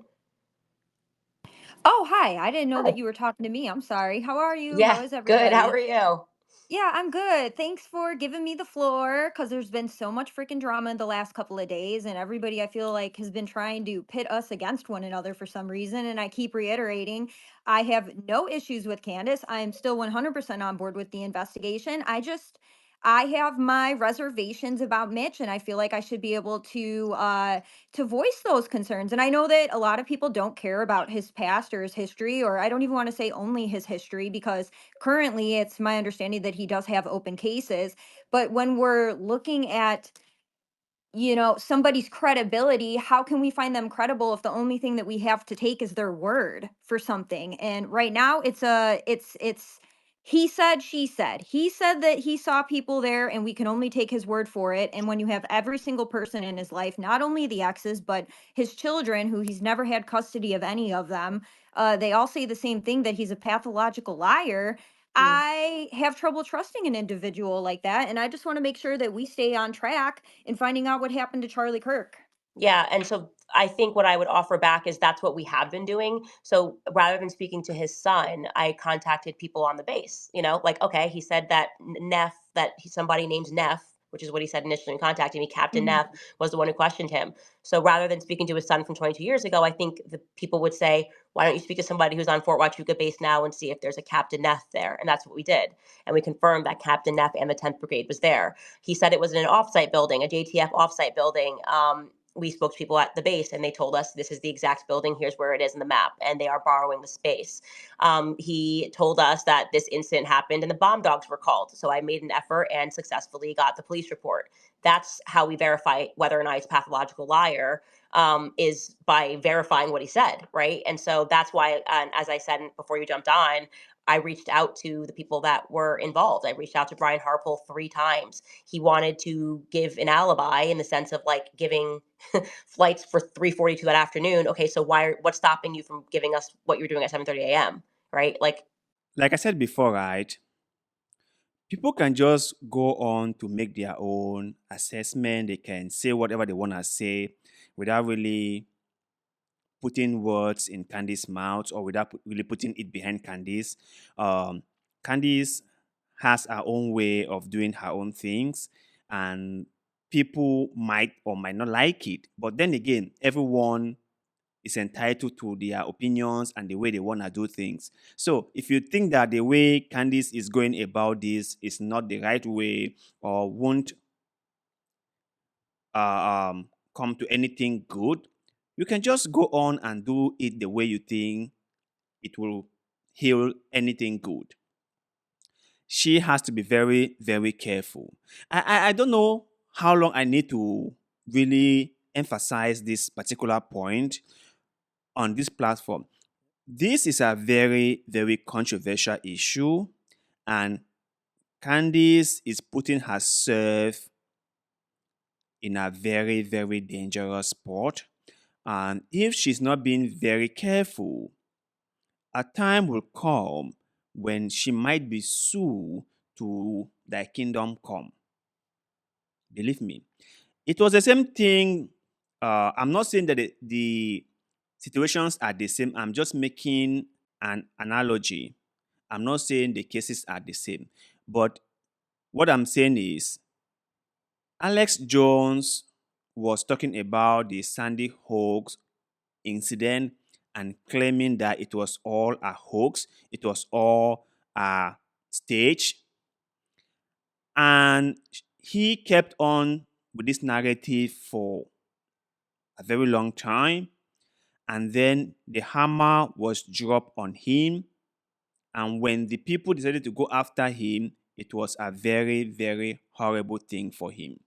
Oh, hi. I didn't know Hi. that you were talking to me. I'm sorry. How are you? Yeah, How is good. How everybody? are you? Yeah, I'm good. Thanks for giving me the floor because there's been so much freaking drama in the last couple of days, and everybody I feel like has been trying to pit us against one another for some reason. And I keep reiterating, I have no issues with Candace. I am still 100% on board with the investigation. I have my reservations about Mitch, and I feel like I should be able to voice those concerns. And I know that a lot of people don't care about his past or his history, or I don't even want to say only his history, because currently it's my understanding that he does have open cases. But when we're looking at somebody's credibility, how can we find them credible if the only thing that we have to take is their word for something? And right now it's he said, she said. He said that he saw people there and we can only take his word for it. And when you have every single person in his life, not only the exes but his children, who he's never had custody of any of them, they all say the same thing, that he's a pathological liar. Mm. I have trouble trusting an individual like that, and I just want to make sure that we stay on track in finding out what happened to Charlie Kirk. Yeah, and so I think what I would offer back is that's what we have been doing. So rather than speaking to his son, I contacted people on the base. Like, okay, he said that somebody named Neff, which is what he said initially in contacting me, Captain Mhm. Neff was the one who questioned him. So rather than speaking to his son from 22 years ago, I think the people would say, why don't you speak to somebody who's on Fort Huachuca base now and see if there's a Captain Neff there? And that's what we did. And we confirmed that Captain Neff and the 10th Brigade was there. He said it was in an offsite building, a JTF offsite building. We spoke to people at the base, and they told us this is the exact building. Here's where it is in the map, and they are borrowing the space. He told us that this incident happened and the bomb dogs were called. So I made an effort and successfully got the police report. That's how we verify whether or not he's a pathological liar, is by verifying what he said, right? And so that's why, as I said before you jumped on, I reached out to the people that were involved. I reached out to Brian Harpole 3 times. He wanted to give an alibi in the sense of, like, giving flights for 3:42 that afternoon. Okay, so what's stopping you from giving us what you're doing at 7:30 a.m., right? Like I said before, right? People can just go on to make their own assessment. They can say whatever they want to say without really putting words in Candice's mouth, or without really putting it behind Candice. Candice has her own way of doing her own things, and people might or might not like it. But then again, everyone is entitled to their opinions and the way they want to do things. So if you think that the way Candice is going about this is not the right way, or won't come to anything good, you can just go on and do it the way you think it will heal anything good. She has to be very, very careful. I don't know how long I need to really emphasize this particular point on this platform. This is a very, very controversial issue, and Candice is putting herself in a very, very dangerous spot. And if she's not being very careful, a time will come when she might be sued to thy kingdom come. Believe me. It was the same thing I'm not saying that the situations are the same. I'm just making an analogy. I'm not saying the cases are the same. But what I'm saying is, Alex Jones was talking about the Sandy Hook incident and claiming that it was all a hoax, it was all a stage. And he kept on with this narrative for a very long time. And then the hammer was dropped on him. And when the people decided to go after him, it was a very, very horrible thing for him.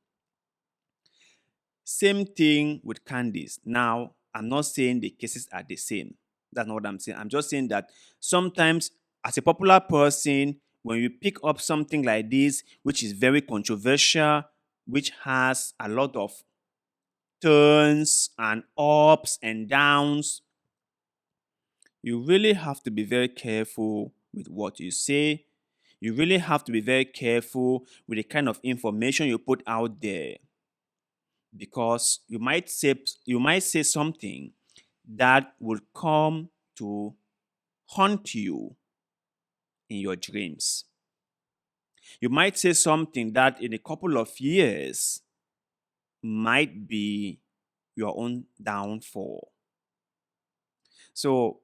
Same thing with Candice. Now, I'm not saying the cases are the same. That's not what I'm saying. I'm just saying that sometimes, as a popular person, when you pick up something like this, which is very controversial, which has a lot of turns and ups and downs, you really have to be very careful with what you say. You really have to be very careful with the kind of information you put out there, because you might say something that will come to haunt you in your dreams. You might say something that in a couple of years might be your own downfall. So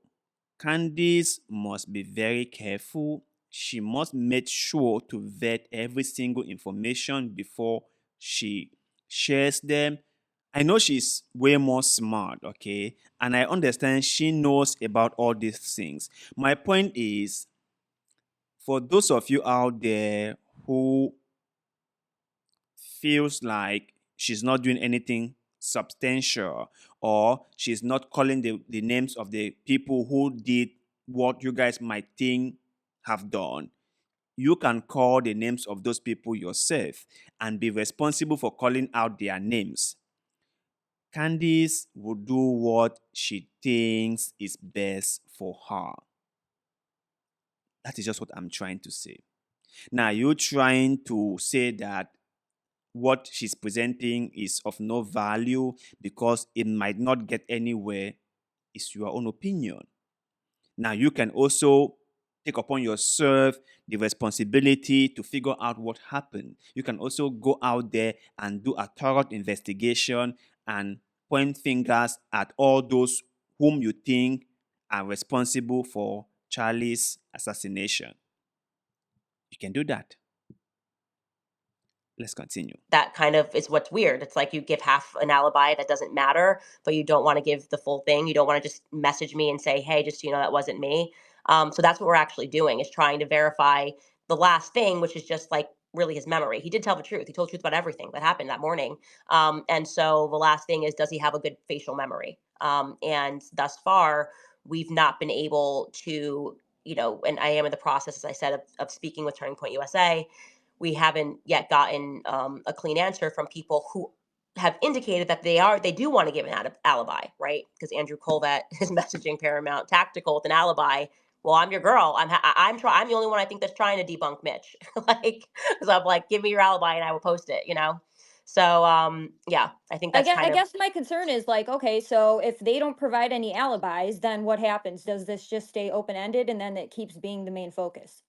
Candice must be very careful. She must make sure to vet every single information before she shares them. I know she's way more smart, okay? And I understand she knows about all these things. My point is, for those of you out there who feels like she's not doing anything substantial, or she's not calling the names of the people who did what you guys might think have done, you can call the names of those people yourself and be responsible for calling out their names. Candice will do what she thinks is best for her. That is just what I'm trying to say. Now, you're trying to say that what she's presenting is of no value because it might not get anywhere, is your own opinion. Now, you can also take upon yourself the responsibility to figure out what happened. You can also go out there and do a thorough investigation and point fingers at all those whom you think are responsible for Charlie's assassination. You can do that. Let's continue. That kind of is what's weird. It's like you give half an alibi that doesn't matter, but you don't want to give the full thing. You don't want to just message me and say, "Hey, just so you know, that wasn't me." So that's what we're actually doing, is trying to verify the last thing, which is just like really his memory. He did tell the truth. He told the truth about everything that happened that morning. And so the last thing is, does he have a good facial memory? And thus far, we've not been able to, and I am in the process, as I said, of speaking with Turning Point USA. We haven't yet gotten a clean answer from people who have indicated that they do want to give an alibi, right? Because Andrew Colvett is messaging Paramount Tactical with an alibi. Well, I'm your girl. I'm the only one I think that's trying to debunk Mitch. Like, because I'm like, give me your alibi and I will post it. So yeah, I think that's I kind of. guess my concern is like, okay, so if they don't provide any alibis, then what happens? Does this just stay open ended and then it keeps being the main focus?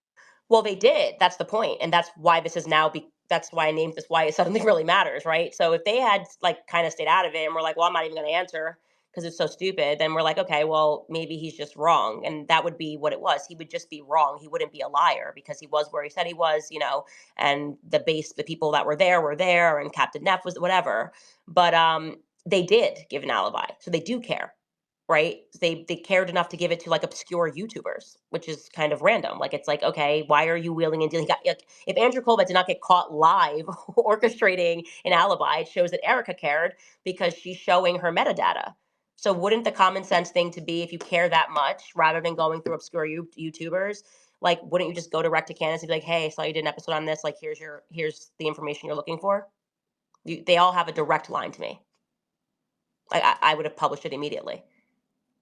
Well, they did. That's the point, and that's why this is now. That's why I named this. Why it suddenly really matters, right? So if they had like kind of stayed out of it, and we're like, well, I'm not even going to answer because it's so stupid, then we're like, okay, well, maybe he's just wrong, and that would be what it was. He would just be wrong. He wouldn't be a liar because he was where he said he was, and the people that were there, and Captain Neff was whatever. But they did give an alibi, so they do care, right? They cared enough to give it to like obscure YouTubers, which is kind of random. Like it's like, okay, why are you wheeling and dealing? Like, if Andrew Colbert did not get caught live orchestrating an alibi, it shows that Erica cared because she's showing her metadata. So wouldn't the common sense thing to be, if you care that much, rather than going through obscure YouTubers, like wouldn't you just go direct to Candace and be like, hey, I saw you did an episode on this. Like here's the information you're looking for. They all have a direct line to me. I would have published it immediately.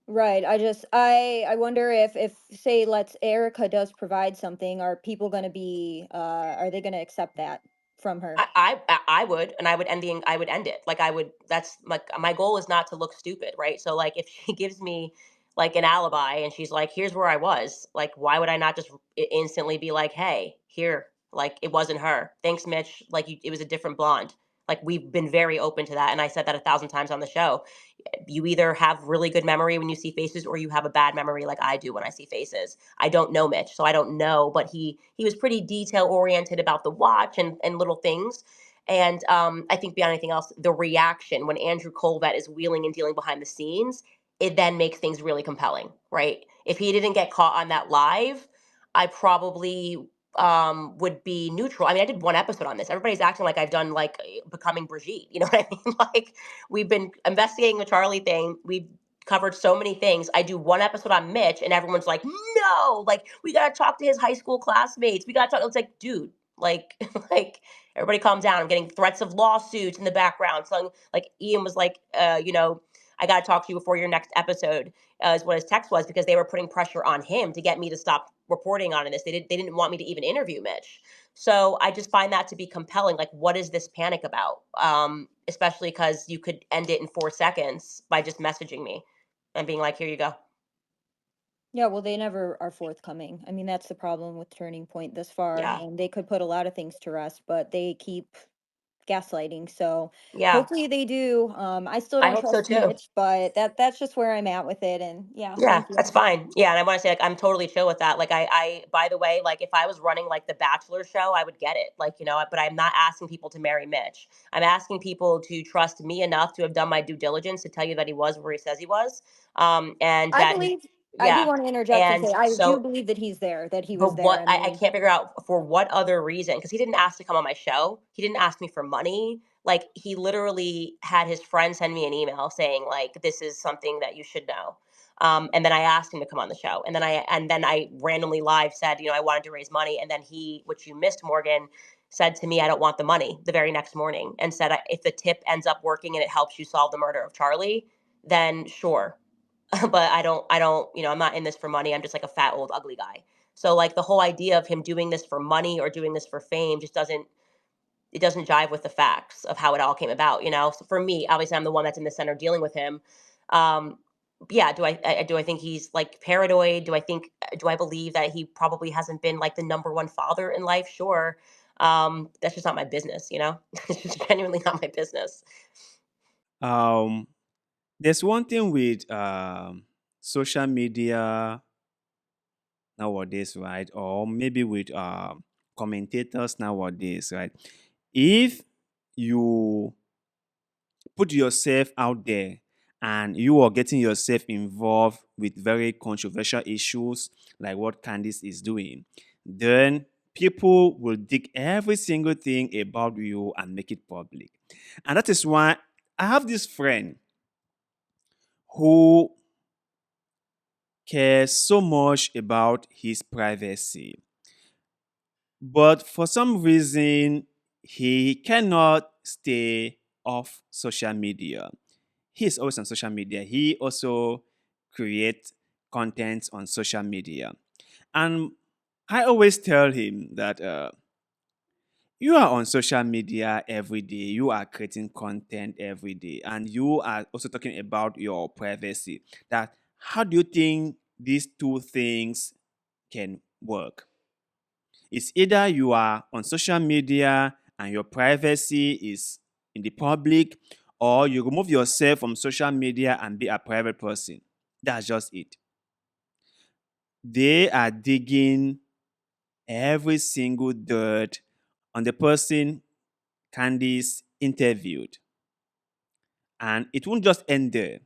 Right. I wonder if say let's Erica does provide something, are people going to be are they going to accept that from her. I would, and I would end it. Like I would. That's like my goal is not to look stupid, right? So like if she gives me like an alibi and she's like, "Here's where I was," like why would I not just instantly be like, "Hey, here, like it wasn't her. Thanks, Mitch. Like it was a different blonde." Like we've been very open to that, and I said that 1,000 times on the show. You either have really good memory when you see faces or you have a bad memory like I do when I see faces. I don't know Mitch, so I don't know, but he was pretty detail oriented about the watch and little things. And I think beyond anything else, the reaction when Andrew Colvett is wheeling and dealing behind the scenes, it then makes things really compelling, right? If he didn't get caught on that live, I probably would be neutral. I mean, I did one episode on this. Everybody's acting like I've done like becoming Brigitte. You know what I mean? Like we've been investigating the Charlie thing. We've covered so many things. I do one episode on Mitch, and everyone's like, "No, like we gotta talk to his high school classmates. We gotta talk." It's like, dude, like, like everybody calm down. I'm getting threats of lawsuits in the background. So like Ian was like, I gotta talk to you before your next episode. Is what his text was because they were putting pressure on him to get me to stop reporting on this. They didn't want me to even interview Mitch. So I just find that to be compelling. Like, what is this panic about? Especially because you could end it in 4 seconds by just messaging me and being like, here you go. Yeah, well, they never are forthcoming. I mean, that's the problem with Turning Point this far, Yeah. and they could put a lot of things to rest, but they keep gaslighting. So Yeah. hopefully they do. I still I don't hope so trust too. Mitch, but that's just where I'm at with it. And yeah, Yeah, thank you. that's fine. Yeah, and I want to say like I'm totally chill with that. Like by the way, like if I was running like the Bachelor show, I would get it. Like, but I'm not asking people to marry Mitch. I'm asking people to trust me enough to have done my due diligence to tell you that he was where he says he was. And I that believe, I do yeah. want to interject and And say, I do so believe that he's there, that he was but there. what I I mean, can't figure out for what other reason, because he didn't ask to come on my show. He didn't ask me for money. Like he literally had his friend send me an email saying like this is something that you should know. And then I asked him to come on the show. And then I randomly live said, I wanted to raise money. And then he, which you missed, Morgan, said to me, I don't want the money the very next morning and said, if the tip ends up working and it helps you solve the murder of Charlie, then sure. But I don't, I'm not in this for money. I'm just like a fat old ugly guy. So like the whole idea of him doing this for money or doing this for fame just doesn't jive with the facts of how it all came about. So for me, obviously I'm the one that's in the center dealing with him. Um yeah, do I think he's like paranoid? Do I believe that he probably hasn't been like the number one father in life? Sure. That's just not my business. It's just genuinely not my business. Um, there's one thing with social media nowadays, right? Or maybe with commentators nowadays, right? If you put yourself out there and you are getting yourself involved with very controversial issues like what Candice is doing, then people will dig every single thing about you and make it public. And that is why I have this friend who cares so much about his privacy. But for some reason, he cannot stay off social media. He is always on social media. He also creates content on social media. And I always tell him that you are on social media every day, you are creating content every day, and you are also talking about your privacy. That how do you think these two things can work? It's either you are on social media and your privacy is in the public, or you remove yourself from social media and be a private person. That's just it. They are digging every single dirt on the person Candice interviewed. And it won't just end there.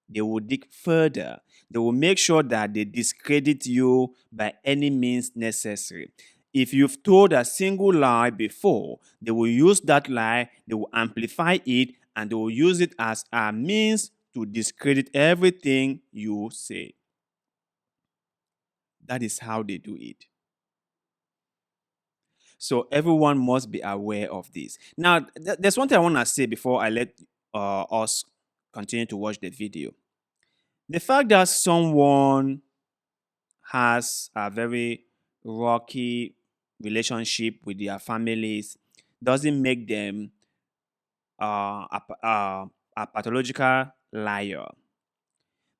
They will dig further. They will make sure that they discredit you by any means necessary. If you've told a single lie before, they will use that lie, they will amplify it, and they will use it as a means to discredit everything you say. That is how they do it. So everyone must be aware of this. Now, there's one thing I want to say before I let us continue to watch the video. The fact that someone has a very rocky relationship with their families doesn't make them a pathological liar.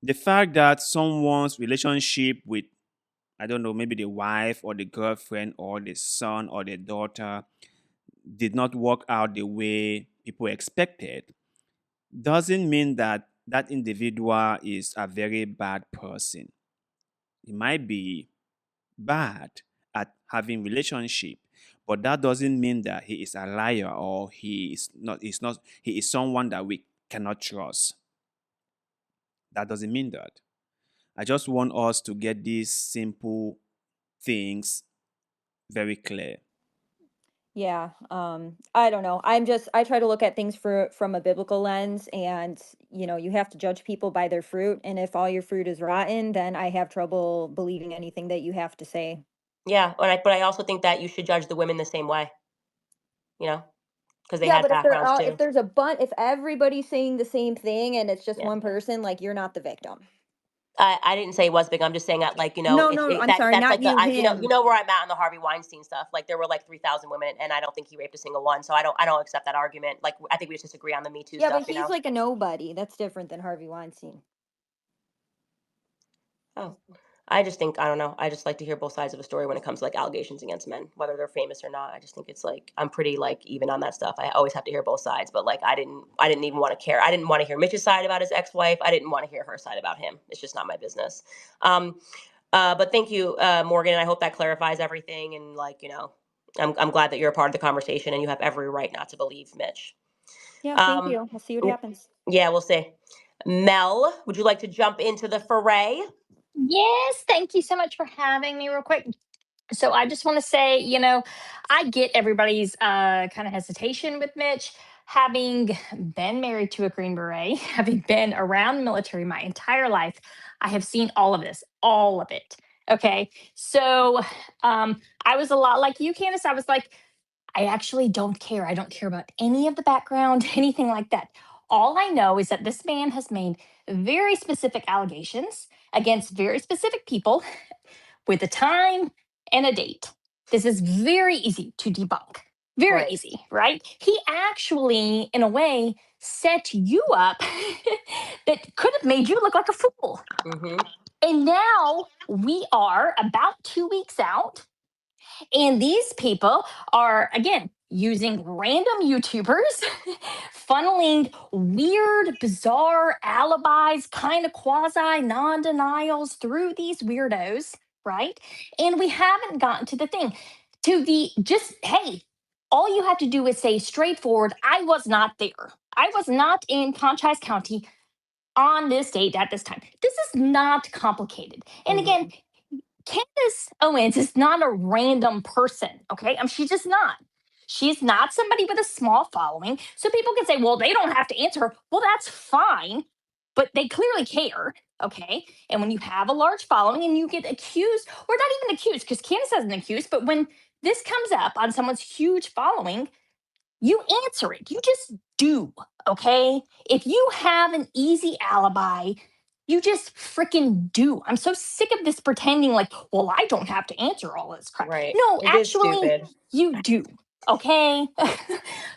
The fact that someone's relationship with, I don't know, maybe the wife or the girlfriend or the son or the daughter did not work out the way people expected doesn't mean that that individual is a very bad person. He might be bad at having relationship, but that doesn't mean that he is a liar or he is someone that we cannot trust. That doesn't mean that. I just want us to get these simple things very clear. Yeah, I don't know. I try to look at things from a biblical lens, and you have to judge people by their fruit, and if all your fruit is rotten, then I have trouble believing anything that you have to say. Yeah, but I also think that you should judge the women the same way, you know, because they Yeah, had but backgrounds if too. there's if everybody's saying the same thing and it's just Yeah. one person, like you're not the victim. I didn't say it was big. I'm just saying that, like, No, no, I'm sorry, that's not like the you, you him. know where I'm at on the Harvey Weinstein stuff. Like, there were like 3,000 women, and I don't think he raped a single one. So I don't accept that argument. Like, I think we just disagree on the Me Too Yeah, stuff. but he's like a nobody. That's different than Harvey Weinstein. Oh, I just think, I don't know. I just like to hear both sides of a story when it comes to like allegations against men, whether they're famous or not. I just think it's like I'm pretty like even on that stuff. I always have to hear both sides, but like I didn't even want to care. I didn't want to hear Mitch's side about his ex-wife. I didn't want to hear her side about him. It's just not my business. Um, but thank you, Morgan. I hope that clarifies everything. And like, I'm glad that you're a part of the conversation and you have every right not to believe Mitch. Yeah, thank Um, you. We'll see what happens. yeah, we'll see. Mel, would you like to jump into the foray? Yes, thank you so much for having me real quick. So I just want to say, I get everybody's kind of hesitation with Mitch. Having been married to a Green Beret, having been around the military my entire life, I have seen all of this, all of it. Okay. So I was a lot like you, Candace. I was like, I actually don't care. I don't care about any of the background, anything like that. All I know is that this man has made very specific allegations against very specific people with a time and a date. This is very easy to debunk. Very Right. easy, right? He actually, in a way, set you up that could have made you look like a fool. Mm-hmm. And now we are about 2 weeks out, and these people are, again, using random YouTubers, funneling weird, bizarre alibis, kind of quasi non denials through these weirdos, right? And we haven't gotten to the thing, to the just, hey, all you have to do is say straightforward, I was not there. I was not in Conchise County on this date at this time. This is not complicated. And again, Mm-hmm. Candace Owens is not a random person, okay? She's just not. She's not somebody with a small following. So people can say, well, they don't have to answer her. Well, that's fine, but they clearly care, okay? And when you have a large following and you get accused, or not even accused, because Candace hasn't accused, but when this comes up on someone's huge following, you answer it. You just do, okay? If you have an easy alibi, you just freaking do. I'm so sick of this pretending like, well, I don't have to answer all this crap. Right. No, It is actually, stupid. you do, okay?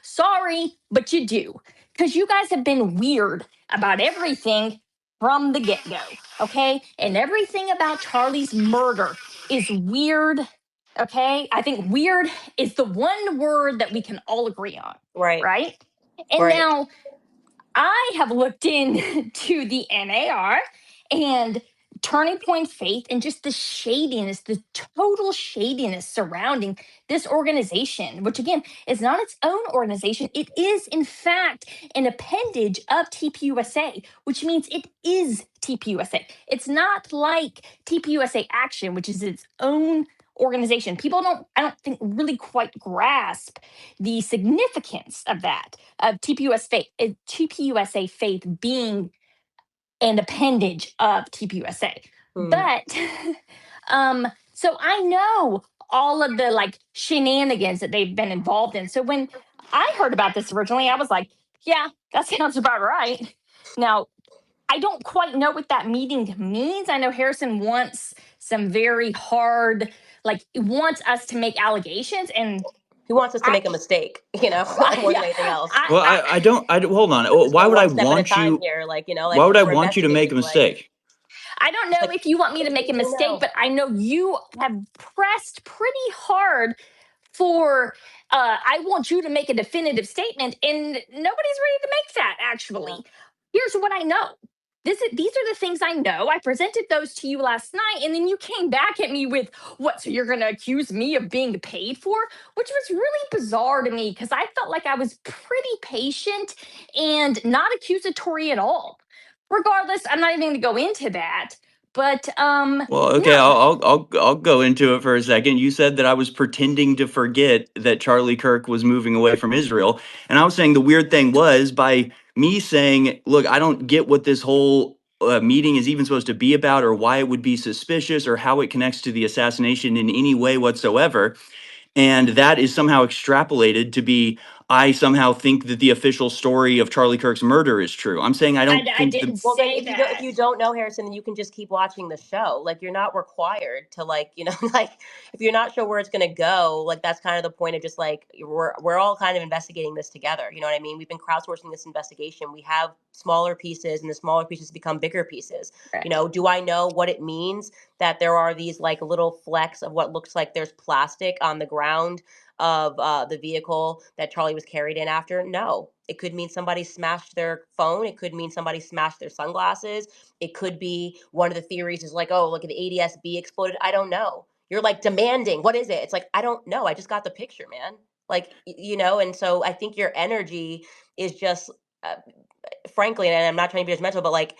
Sorry, but you do. Because you guys have been weird about everything from the get go, okay? And everything about Charlie's murder is weird, okay? I think weird is the one word that we can all agree on, Right. right? And Right. now I have looked into the NAR and Turning Point Faith and just the shadiness, the total shadiness surrounding this organization, which again is not its own organization. It is, in fact, an appendage of TPUSA, which means it is TPUSA. It's not like TPUSA Action, which is its own organization. People I don't think, really quite grasp the significance of that, of TPUSA Faith being an appendage of TPUSA. Mm. But so I know all of the like shenanigans that they've been involved in. So when I heard about this originally, I was like, yeah, that sounds about right. Now, I don't quite know what that meeting means. I know Harrison wants some very hard, like, wants us to make allegations. And He wants us to I, make a mistake, you know, more than yeah, anything else. I, Well, I, I don't. Hold on. Let's just Why go would I one step at a want time you? here. Like, you know, Why like would I we're want you to make a investigating. Like, mistake? I don't it's know like if you want me to things make a you didn't mistake, know. but I know you have pressed pretty hard for I want you to make a definitive statement, and nobody's ready to make that. Yeah. Actually, here's what I know. These are the things I know. I presented those to you last night, and then you came back at me with what? So you're going to accuse me of being paid for, which was really bizarre to me because I felt like I was pretty patient and not accusatory at all. Regardless, I'm not even going to go into that. But Well, okay, no, I'll go into it for a second. You said that I was pretending to forget that Charlie Kirk was moving away from Israel, and I was saying the weird thing was by me saying, "Look, I don't get what this whole meeting is even supposed to be about, or why it would be suspicious, or how it connects to the assassination in any way whatsoever." And that is somehow extrapolated to be I somehow think that the official story of Charlie Kirk's murder is true. I'm saying I don't I think the didn't Well, then say if that. you don't know, Harrison, then you can just keep watching the show. Like, you're not required to, like, you know, like, if you're not sure where it's going to go, like, that's kind of the point of just like we're all kind of investigating this together. You know what I mean? We've been crowdsourcing this investigation. We have smaller pieces, and the smaller pieces become bigger pieces. You Correct. know, do I know what it means that there are these like little flecks of what looks like there's plastic on the ground of the vehicle that Charlie was carried in after? No. It could mean somebody smashed their phone. It could mean somebody smashed their sunglasses. It could be one of the theories is like, oh, look at the ADS-B exploded. I don't know. You're like demanding. What is it? It's like, I don't know. I just got the picture, man. Like, you know, and so I think your energy is just, uh, frankly, and I'm not trying to be judgmental, but like,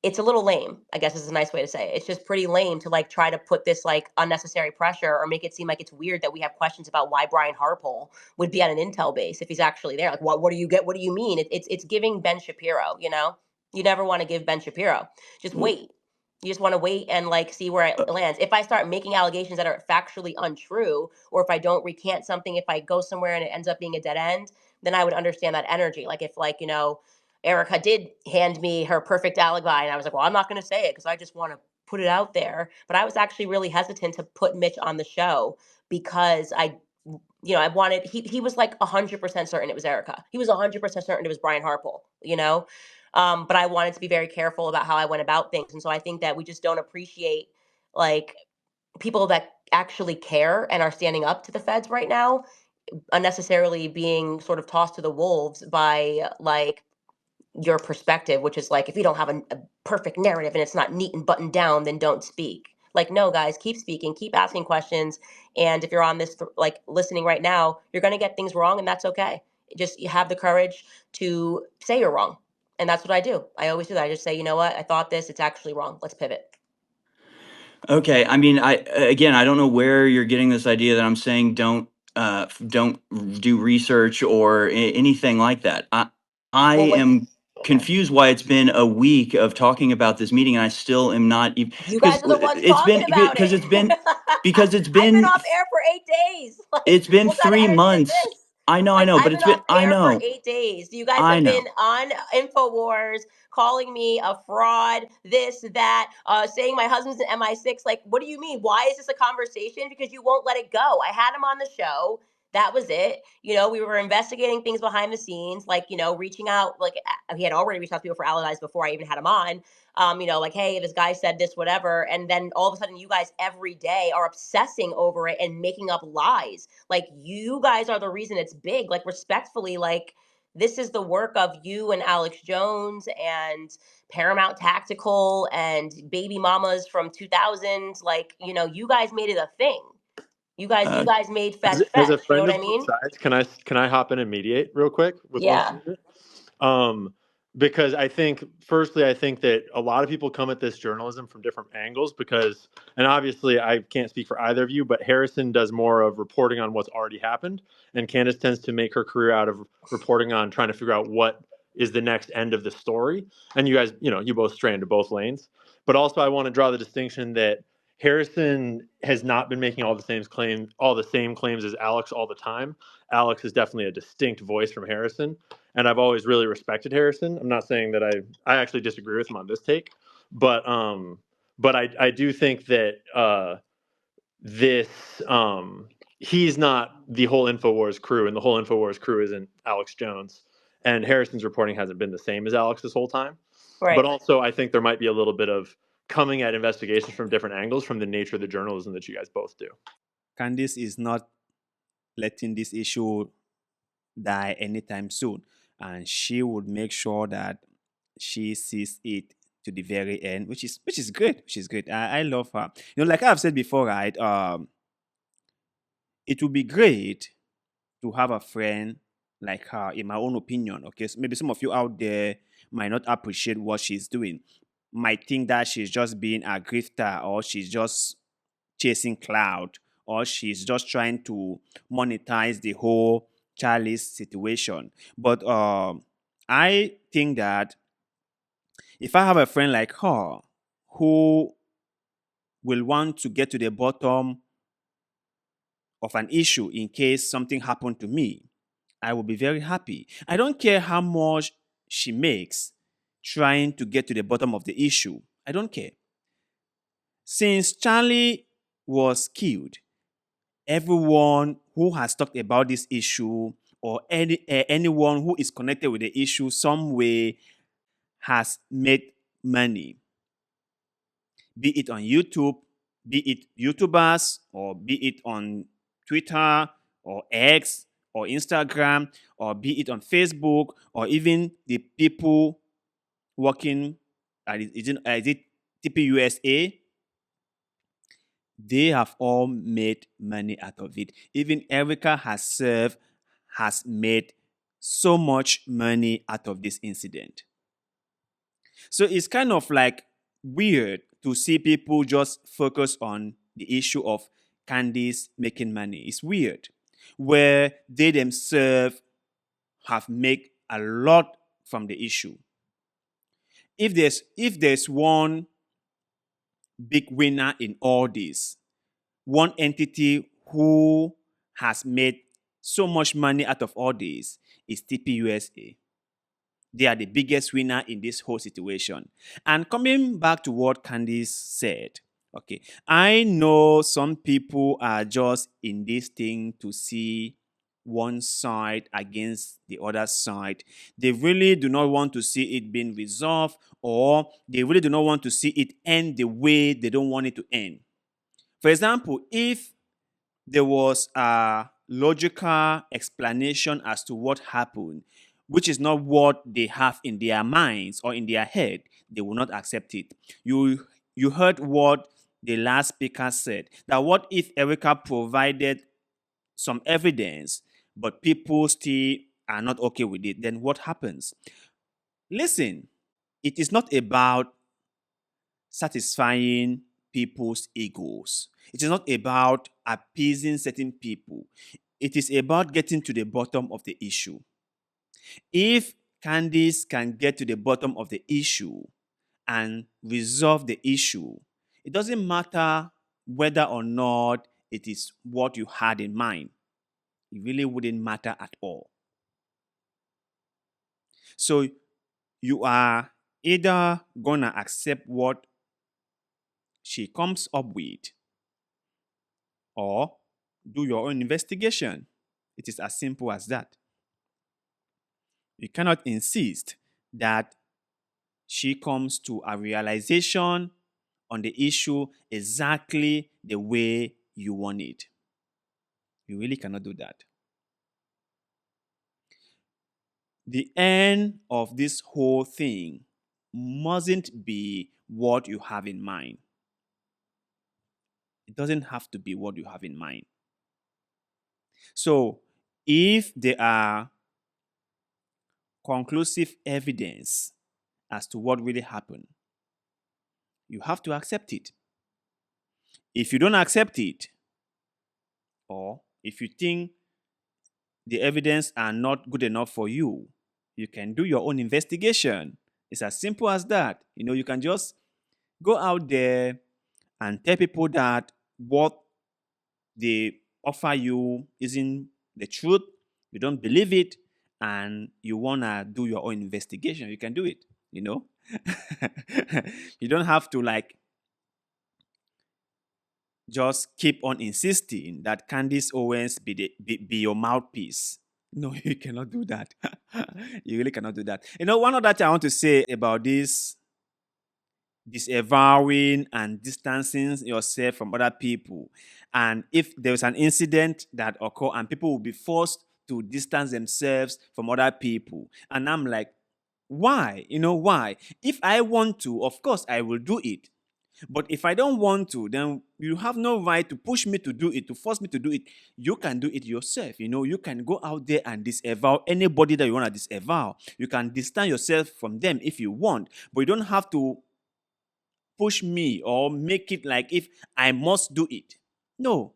it's a little lame, I guess is a nice way to say it. It's just pretty lame to like try to put this like unnecessary pressure or make it seem like it's weird that we have questions about why Brian Harpole would be at an Intel base if he's actually there. Like, what do you get? What do you mean? It's giving Ben Shapiro, you know? You never want to give Ben Shapiro. Just wait. You just want to wait and like see where it lands. If I start making allegations that are factually untrue, or if I don't recant something, if I go somewhere and it ends up being a dead end, then I would understand that energy. Like if like, you know, Erica did hand me her perfect alibi, and I was like, well, I'm not going to say it because I just want to put it out there. But I was actually really hesitant to put Mitch on the show because you know, I wanted, he was like 100% certain it was Erica. He was 100% certain it was Brian Harpole, you know? But I wanted to be very careful about how I went about things. And so I think that we just don't appreciate like people that actually care and are standing up to the feds right now unnecessarily being sort of tossed to the wolves by like your perspective, which is like, if you don't have a perfect narrative and it's not neat and buttoned down, then don't speak. Like, no, guys, keep speaking, keep asking questions. And if you're on this, like listening right now, you're going to get things wrong, and that's okay. Just you have the courage to say you're wrong. And that's what I do. I always do that. I just say, you know what? I thought this, it's actually wrong. Let's pivot. Okay, I mean, I don't know where you're getting this idea that I'm saying don't do research or anything like that. I Well, when, am okay. confused why it's been a week of talking about this meeting and I still am not even You because guys are the ones it's talking been about it. because it's I've been been off air for 8 days. Like, it's been what kind of three energy is months. this? I Like, know, I've but been off I air for know, 8 days. You guys I have know. been on InfoWars calling me a fraud, this, that, saying my husband's an MI6. Like, what do you mean? Why is this a conversation? Because you won't let it go. I had him on the show. That was it. You know, we were investigating things behind the scenes, like, you know, reaching out. Like, he had already reached out to people for allies before I even had him on. You know, like, hey, this guy said this, whatever. And then all of a sudden, you guys every day are obsessing over it and making up lies. Like, you guys are the reason it's big. Like, respectfully, like, this is the work of you and Alex Jones and Paramount Tactical and Baby Mamas from 2000s. Like, you know, you guys made it a thing. You Uh, guys made As, fetch as a fetch. You know friend what I of both mean? sides, can I hop in and mediate real quick with one Yeah. statement? Um, because I think, firstly, I think that a lot of people come at this journalism from different angles. Because, and obviously, I can't speak for either of you, but Harrison does more of reporting on what's already happened, and Candace tends to make her career out of reporting on trying to figure out what is the next end of the story. And you guys, you know, you both stray into both lanes. But also, I want to draw the distinction that Harrison has not been making all the same claims as Alex all the time. Alex is definitely a distinct voice from Harrison, and I've always really respected Harrison. I'm not saying that I actually disagree with him on this take, but I do think that this he's not the whole InfoWars crew, and the whole InfoWars crew isn't Alex Jones. And Harrison's reporting hasn't been the same as Alex this whole time. But Right. also, I think there might be a little bit of coming at investigations from different angles from the nature of the journalism that you guys both do. Candace is not letting this issue die anytime soon, and she would make sure that she sees it to the very end, which is great. Which is great. I love her. Like I've said before, right? It would be great to have a friend like her, in my own opinion. Okay, so maybe some of you out there might not appreciate what she's doing, might think that she's just being a grifter, or she's just chasing cloud, or she's just trying to monetize the whole Charlie's situation. But I think that if I have a friend like her who will want to get to the bottom of an issue in case something happened to me, I will be very happy. I don't care how much she makes trying to get to the bottom of the issue. I don't care. Since Charlie was killed, everyone who has talked about this issue, or anyone who is connected with the issue some way, has made money. Be it on YouTube, be it YouTubers, or be it on Twitter or X or Instagram, or be it on Facebook, or even the people working at is it TPUSA. They have all made money out of it. Even Erica herself has made so much money out of this incident. So it's kind of like weird to see people just focus on the issue of Candice making money. It's weird, where they themselves have made a lot from the issue. If there's one big winner in all this, one entity who has made so much money out of all this, is TPUSA. They are the biggest winner in this whole situation. And coming back to what Candice said, okay, I know some people are just in this thing to see one side against the other side. They really do not want to see it being resolved, or they really do not want to see it end the way they don't want it to end. For example, if there was a logical explanation as to what happened, which is not what they have in their minds or in their head, they will not accept it. You heard what the last speaker said, that what if Erica provided some evidence, but people still are not okay with it? Then what happens? Listen, it is not about satisfying people's egos. It is not about appeasing certain people. It is about getting to the bottom of the issue. If Candice can get to the bottom of the issue and resolve the issue, it doesn't matter whether or not it is what you had in mind. It really wouldn't matter at all. So you are either gonna accept what she comes up with, or do your own investigation. It is as simple as that. You cannot insist that she comes to a realization on the issue exactly the way you want it. You really cannot do that. The end of this whole thing mustn't be what you have in mind. It doesn't have to be what you have in mind. So, if there are conclusive evidence as to what really happened, you have to accept it. If you don't accept it, or if you think the evidence are not good enough for you, you can do your own investigation. It's as simple as that. You can just go out there and tell people that what they offer you isn't the truth, you don't believe it, and you want to do your own investigation. You can do it. You don't have to just keep on insisting that Candace Owens be your mouthpiece. No, you cannot do that. You really cannot do that. One other thing I want to say about this disavowing and distancing yourself from other people. And if there's an incident that occur and people will be forced to distance themselves from other people. And I'm like, why? Why? If I want to, of course, I will do it. But if I don't want to, then you have no right to push me to do it, to force me to do it. You can do it yourself. You can go out there and disavow anybody that you want to disavow. You can distance yourself from them if you want, but you don't have to push me or make it like if I must do it. No.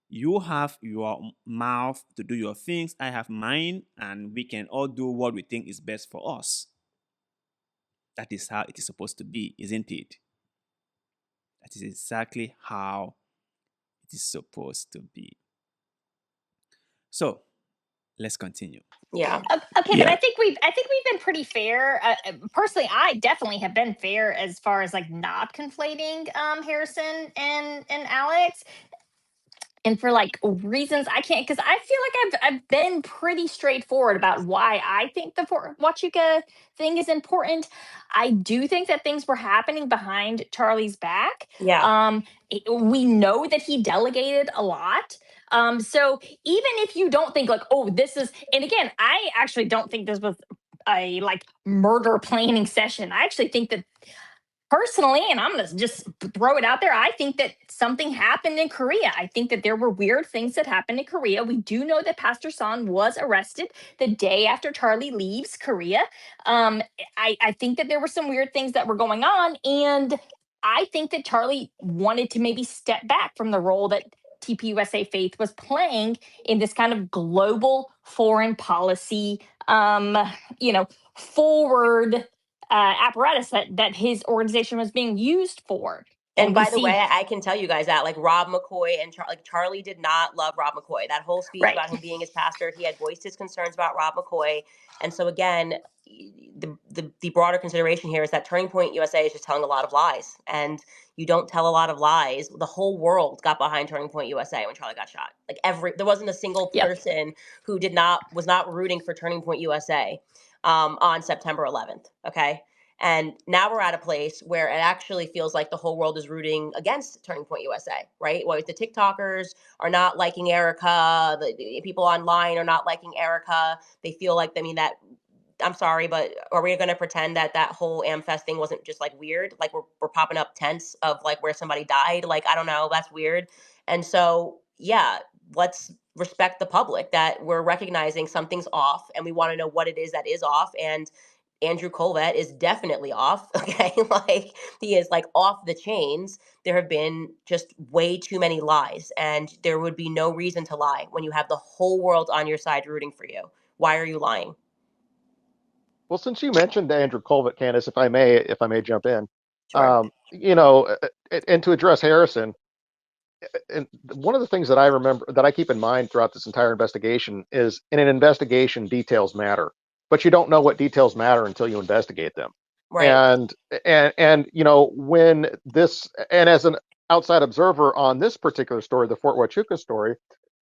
You have your mouth to do your things. I have mine, and we can all do what we think is best for us. That is how it is supposed to be, isn't it? That is exactly how it is supposed to be. So, let's continue. Yeah. Okay, but I think we've been pretty fair. Personally, I definitely have been fair as far as like not conflating Harrison and Alex. And for like reasons I can't, because I feel like I've been pretty straightforward about why I think the Huachuca thing is important. I do think that things were happening behind Charlie's back. Yeah. We know that he delegated a lot. So even if you don't think like, oh, this is, and again, I actually don't think this was a like murder planning session. I actually think that personally, and I'm going to just throw it out there, I think that something happened in Korea. I think that there were weird things that happened in Korea. We do know that Pastor Son was arrested the day after Charlie leaves Korea. I think that there were some weird things that were going on. And I think that Charlie wanted to maybe step back from the role that TPUSA Faith was playing in this kind of global foreign policy, forward apparatus that his organization was being used for. And We by the see, way, I can tell you guys that like Rob McCoy and Charlie did not love Rob McCoy. That whole speech right. about him being his pastor, he had voiced his concerns about Rob McCoy. And so again, the broader consideration here is that Turning Point USA is just telling a lot of lies, and you don't tell a lot of lies. The whole world got behind Turning Point USA when Charlie got shot. Like there wasn't a single Yep. person who was not rooting for Turning Point USA on September 11th. Okay. And now we're at a place where it actually feels like the whole world is rooting against Turning Point USA, right? Well, the TikTokers are not liking Erica. The people online are not liking Erica. They feel like, that, I'm sorry, but are we going to pretend that whole AmFest thing wasn't just like weird? Like we're popping up tents of like where somebody died. Like, I don't know, that's weird. And so, yeah, let's respect the public that we're recognizing something's off and we want to know what it is that is off. And Andrew Colvett is definitely off. Okay. Like he is like off the chains. There have been just way too many lies, and there would be no reason to lie when you have the whole world on your side rooting for you. Why are you lying? Well, since you mentioned Andrew Colvett, Candace, if I may jump in, Sure. and to address Harrison, and one of the things that I remember that I keep in mind throughout this entire investigation is in an investigation, details matter, but you don't know what details matter until you investigate them. Right. And when this, and as an outside observer on this particular story, the Fort Huachuca story,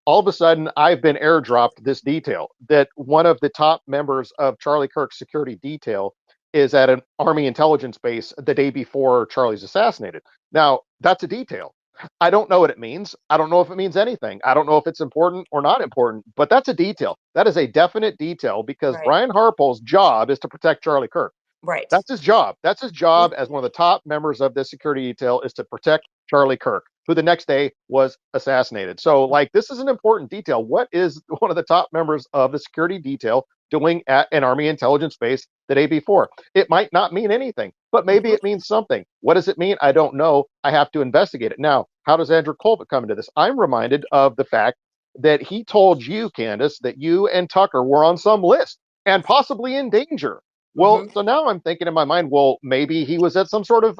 all of a sudden I've been airdropped this detail that one of the top members of Charlie Kirk's security detail is at an Army intelligence base the day before Charlie's assassinated. Now, that's a detail. I don't know what it means. I don't know if it means anything. I don't know if it's important or not important, but that's a detail. That is a definite detail because Right. Brian Harpole's job is to protect Charlie Kirk. Right. That's his job. That's his job as one of the top members of this security detail is to protect Charlie Kirk, who the next day was assassinated. So, like, this is an important detail. What is one of the top members of the security detail doing at an Army intelligence base the day before? It might not mean anything, but maybe it means something. What does it mean? I don't know. I have to investigate it. Now, how does Andrew Colvett come into this? I'm reminded of the fact that he told you, Candace, that you and Tucker were on some list and possibly in danger. Well, so now I'm thinking in my mind, well, maybe he was at some sort of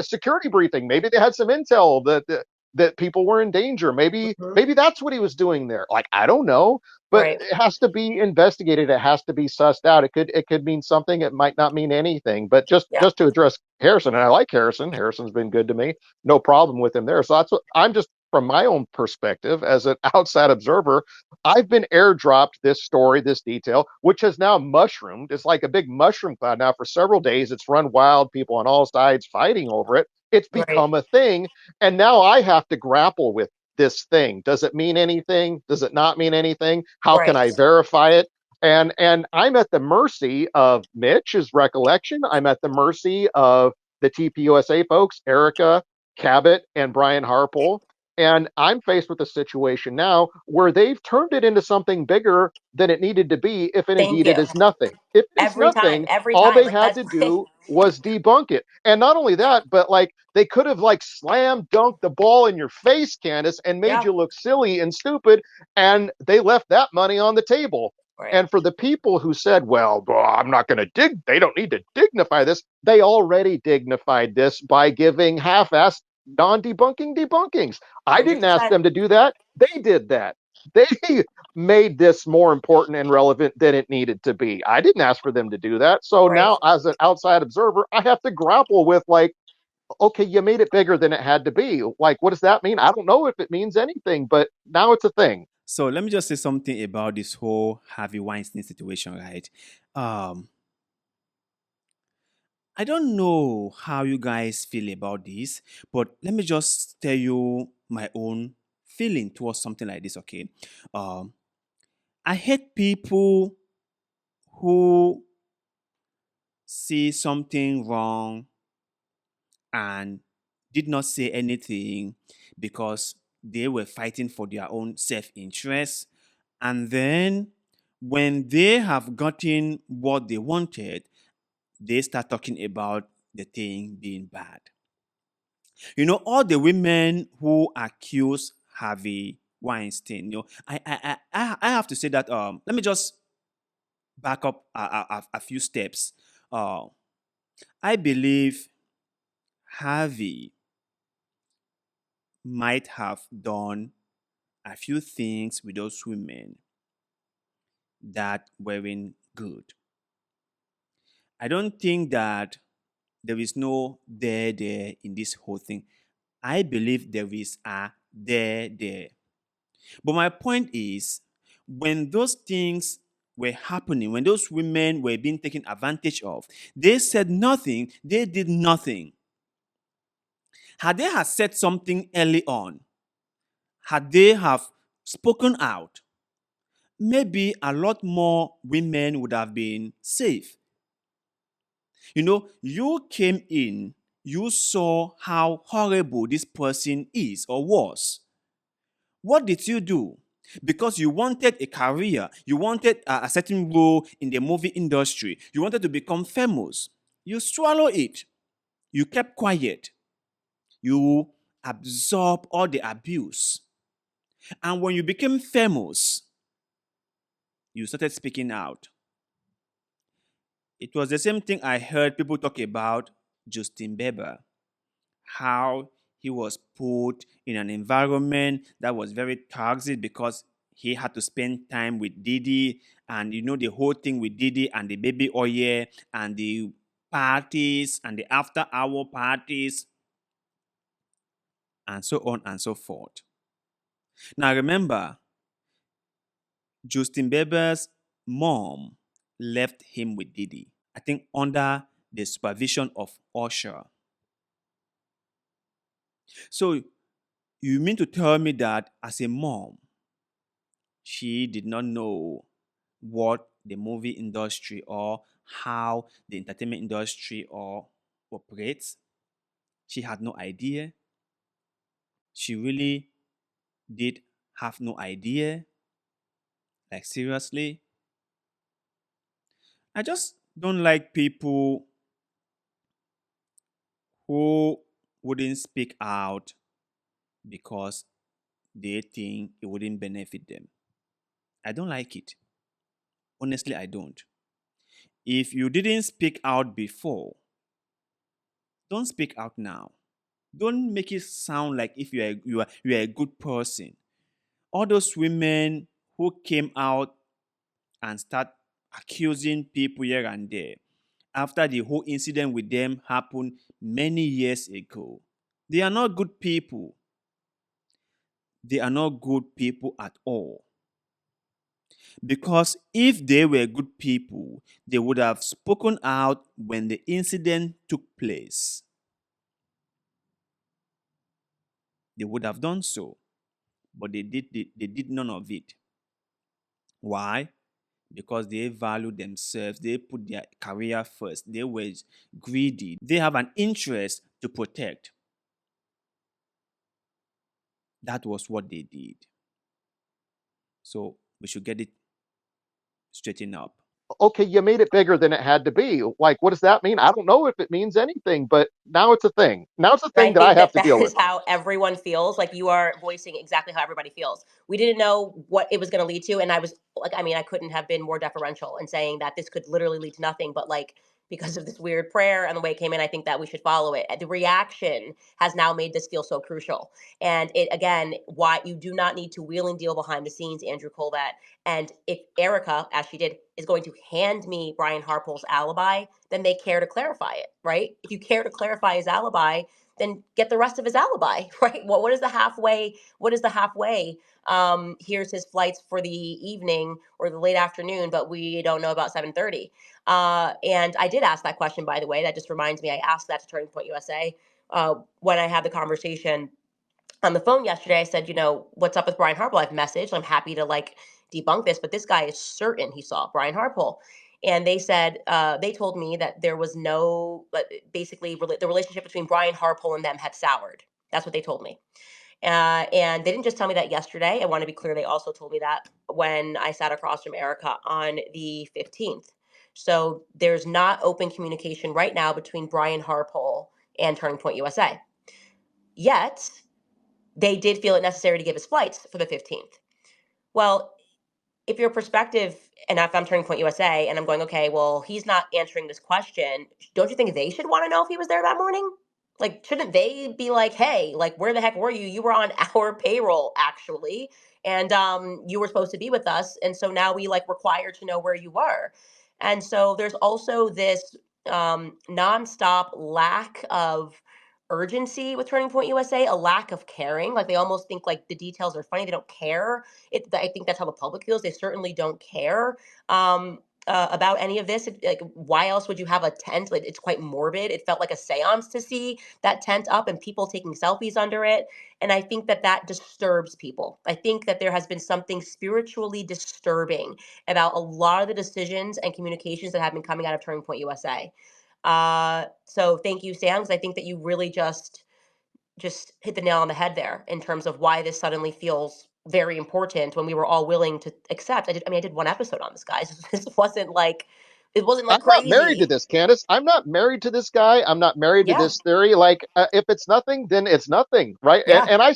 security briefing. Maybe they had some intel that that people were in danger. Maybe Mhm. maybe that's what he was doing there. Like, I don't know, but Right. it has to be investigated. It has to be sussed out. It could mean something. It might not mean anything. But just Yeah. just to address Harrison, and I like Harrison. Harrison's been good to me. No problem with him there. So that's what I'm just from my own perspective as an outside observer. I've been airdropped this story, this detail, which has now mushroomed. It's like a big mushroom cloud now for several days. It's run wild, people on all sides fighting over it. It's Right. become a thing. And now I have to grapple with this thing. Does it mean anything? Does it not mean anything? How can Right. I verify it? And I'm at the mercy of Mitch's recollection. I'm at the mercy of the TPUSA folks, Erica, Cabot, and Brian Harpole. And I'm faced with a situation now where they've turned it into something bigger than it needed to be, if Thank indeed it you. is nothing. If it's Every time. nothing, Every all time. they Like had that's to do was debunk it. And not only that, but like they could have like slam dunked the ball in your face, Candace, and made yeah. you look silly and stupid. And they left that money on the table. Right. And for the people who said, well, I'm not going to they don't need to dignify this, they already dignified this by giving half assed non debunkings. I didn't ask 100%. them to do that. They did that. They made this more important and relevant than it needed to be. I didn't ask for them to do that. So Right. now, as an outside observer, I have to grapple with, like, okay, you made it bigger than it had to be. Like, what does that mean? I don't know if it means anything, but now it's a thing. So let me just say something about this whole Harvey Weinstein situation, right? Um, I don't know how you guys feel about this, but let me just tell you my own feeling towards something like this, okay? Um, I hate people who see something wrong and did not say anything because they were fighting for their own self interest. And then when they have gotten what they wanted, they start talking about the thing being bad. You know, all the women who accuse Harvey Weinstein, you know, I have to say that let me just back up a few steps. Uh, I believe Harvey might have done a few things with those women that weren't good. I don't think that there is no there in this whole thing. I believe there is a there. But my point is, when those things were happening, when those women were being taken advantage of, they said nothing, they did nothing. Had they had said something early on, had they have spoken out, maybe a lot more women would have been safe. You know, you came in, you saw how horrible this person is or was. What did you do? Because you wanted a career, you wanted a certain role in the movie industry, you wanted to become famous. You swallow it. You kept quiet. You absorb all the abuse. And when you became famous, you started speaking out. It was the same thing I heard people talk about Justin Bieber, how he was put in an environment that was very toxic because he had to spend time with Didi, and you know the whole thing with Didi and the baby oil and the parties and the after hour parties and so on and so forth. Now remember, Justin Bieber's mom left him with Didi, I think under the supervision of Usher. So you mean to tell me that as a mom, she did not know what the movie industry or how the entertainment industry or operates? She had no idea. She really did have no idea. Like seriously, I just don't like people who wouldn't speak out because they think it wouldn't benefit them. I don't like it. Honestly, I don't. If you didn't speak out before, don't speak out now. Don't make it sound like if you are a good person. All those women who came out and start accusing people here and there after the whole incident with them happened many years ago. They are not good people. They are not good people at all. Because if they were good people, they would have spoken out when the incident took place. They would have done so, but they did none of it. Why? Because they value themselves, they put their career first, they were greedy, they have an interest to protect. That was what they did. So we should get it straightened up. Okay, you made it bigger than it had to be. Like, what does that mean? I don't know if it means anything, but now it's a thing. Now it's a I thing that I think have that to that deal with. is how everyone feels. Like you are voicing exactly how everybody feels. We didn't know what it was going to lead to, and I was like, I mean, I couldn't have been more deferential in saying that this could literally lead to nothing. But like because of this weird prayer and the way it came in, I think that we should follow it. The reaction has now made this feel so crucial, and it again, why you do not need to wheel and deal behind the scenes, Andrew Colvett. And if Erica, as she did, is going to hand me Brian Harpole's alibi, then they care to clarify it, right? If you care to clarify his alibi, then get the rest of his alibi, right? What is the halfway? What is the halfway? Here's his flights for the evening or the late afternoon, but we don't know about 7:30. And I did ask that question, by the way. That just reminds me. I asked that to Turning Point USA when I had the conversation on the phone yesterday. I said, what's up with Brian Harpole? I've messaged. I'm happy to like debunk this, but this guy is certain he saw Brian Harpole. And they said, they told me that there was no, basically the relationship between Brian Harpole and them had soured. That's what they told me. And they didn't just tell me that yesterday. I want to be clear. They also told me that when I sat across from Erica on the 15th. So there's not open communication right now between Brian Harpole and Turning Point USA. Yet, they did feel it necessary to give his flights for the 15th. Well, if your perspective, and if I'm Turning Point USA and I'm going, okay, well, he's not answering this question, don't you think they should want to know if he was there that morning? Like, shouldn't they be like, hey, like, where the heck were you? You were on our payroll, actually, and you were supposed to be with us, and so now we like require to know where you were. And so there's also this nonstop lack of urgency with Turning Point USA, a lack of caring. Like they almost think like the details are funny. They don't care. I think that's how the public feels. They certainly don't care about any of this. Like, why else would you have a tent? Like, it's quite morbid. It felt like a seance to see that tent up and people taking selfies under it. And I think that that disturbs people. I think that there has been something spiritually disturbing about a lot of the decisions and communications that have been coming out of Turning Point USA. So thank you, Sam, because I think that you really just hit the nail on the head there in terms of why this suddenly feels very important when we were all willing to accept. I did one episode on this, guys. This wasn't like it wasn't like I'm not married to crazy. this, Candace. I'm not married to this guy. I'm not married to Yeah, this theory. Like, if it's nothing, then it's nothing, right? yeah, And I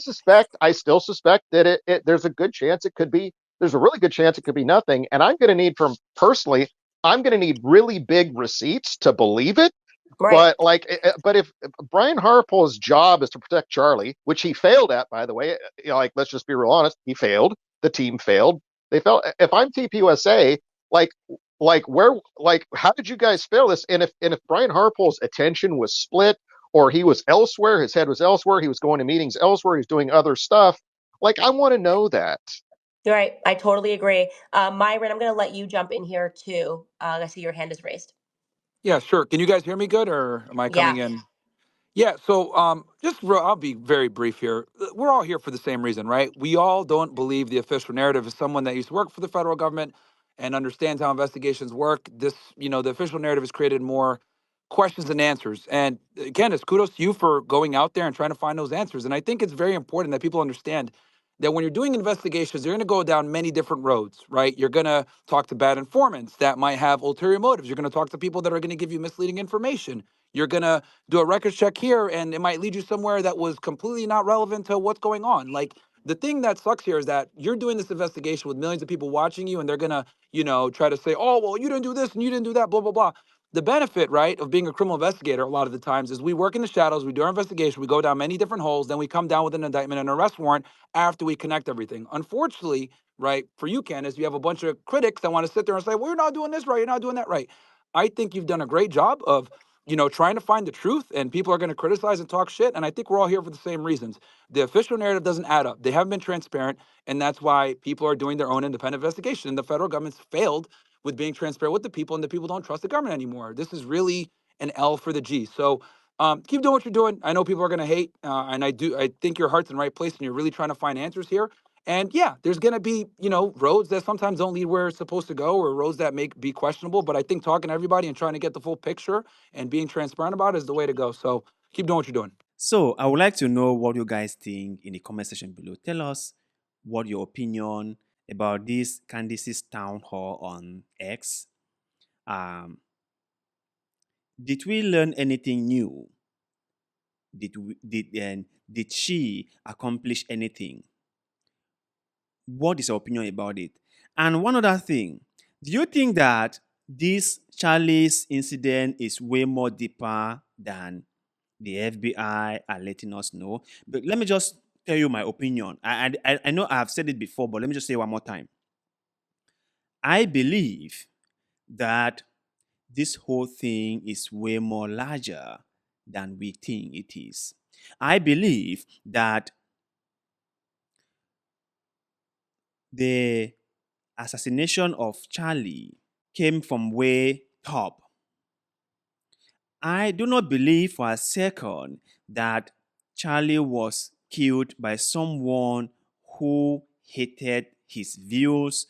still suspect that there's a good chance it could be, there's a really good chance it could be nothing. And I'm going to need personally, I'm going to need really big receipts to believe it. right. But like, but if Brian Harpole's job is to protect Charlie, which he failed at, by the way, like let's just be real honest, he failed. The team failed. They failed. If I'm TPUSA, like, how did you guys fail this? And if Brian Harpole's attention was split, or he was elsewhere, his head was elsewhere, he was going to meetings elsewhere, he's doing other stuff. Like, I want to know that. You're right. I totally agree. Myron, I'm going to let you jump in here too. I see your hand is raised. Yeah, sure. Can you guys hear me good, or am I Yeah, coming in? Yeah, so I'll be very brief here. We're all here for the same reason, right? We all don't believe the official narrative. As someone that used to work for the federal government and understands how investigations work, the official narrative has created more questions than answers. And Candace, kudos to you for going out there and trying to find those answers. And I think it's very important that people understand that when you're doing investigations, you're going to go down many different roads, right? You're going to talk to bad informants that might have ulterior motives. You're going to talk to people that are going to give you misleading information. You're going to do a records check here and it might lead you somewhere that was completely not relevant to what's going on. Like, the thing that sucks here is that you're doing this investigation with millions of people watching you, and they're going to, try to say, oh, well, you didn't do this and you didn't do that, blah, blah, blah. the benefit, right, of being a criminal investigator a lot of the times is we work in the shadows, we do our investigation, we go down many different holes, then we come down with an indictment and arrest warrant after we connect everything. Unfortunately, right, for you, Candace, you have a bunch of critics that want to sit there and say, well, you're not doing this right, you're not doing that right. I think you've done a great job of, trying to find the truth, and people are going to criticize and talk shit. And I think we're all here for the same reasons. The official narrative doesn't add up. They haven't been transparent, and that's why people are doing their own independent investigation. And the federal government's failed with being transparent with the people, and the people don't trust the government anymore. This is really an L for the G. So keep doing what you're doing. I know people are going to hate, and I think your heart's in the right place, and you're really trying to find answers here. And yeah, there's going to be, roads that sometimes don't lead where it's supposed to go, or roads that may be questionable. But I think talking to everybody and trying to get the full picture and being transparent about it is the way to go. So keep doing what you're doing. So I would like to know what you guys think in the comment section below. Tell us what your opinion about this Candace's town hall on X. Did we learn anything new? Did she accomplish anything? What is your opinion about it? And one other thing, do you think that this Charlie's incident is way more deeper than the FBI are letting us know? But let me just tell you my opinion. I know I've said it before, but let me just say it one more time. I believe that this whole thing is way more larger than we think it is. I believe that the assassination of Charlie came from way top. I do not believe for a second that Charlie was killed by someone who hated his views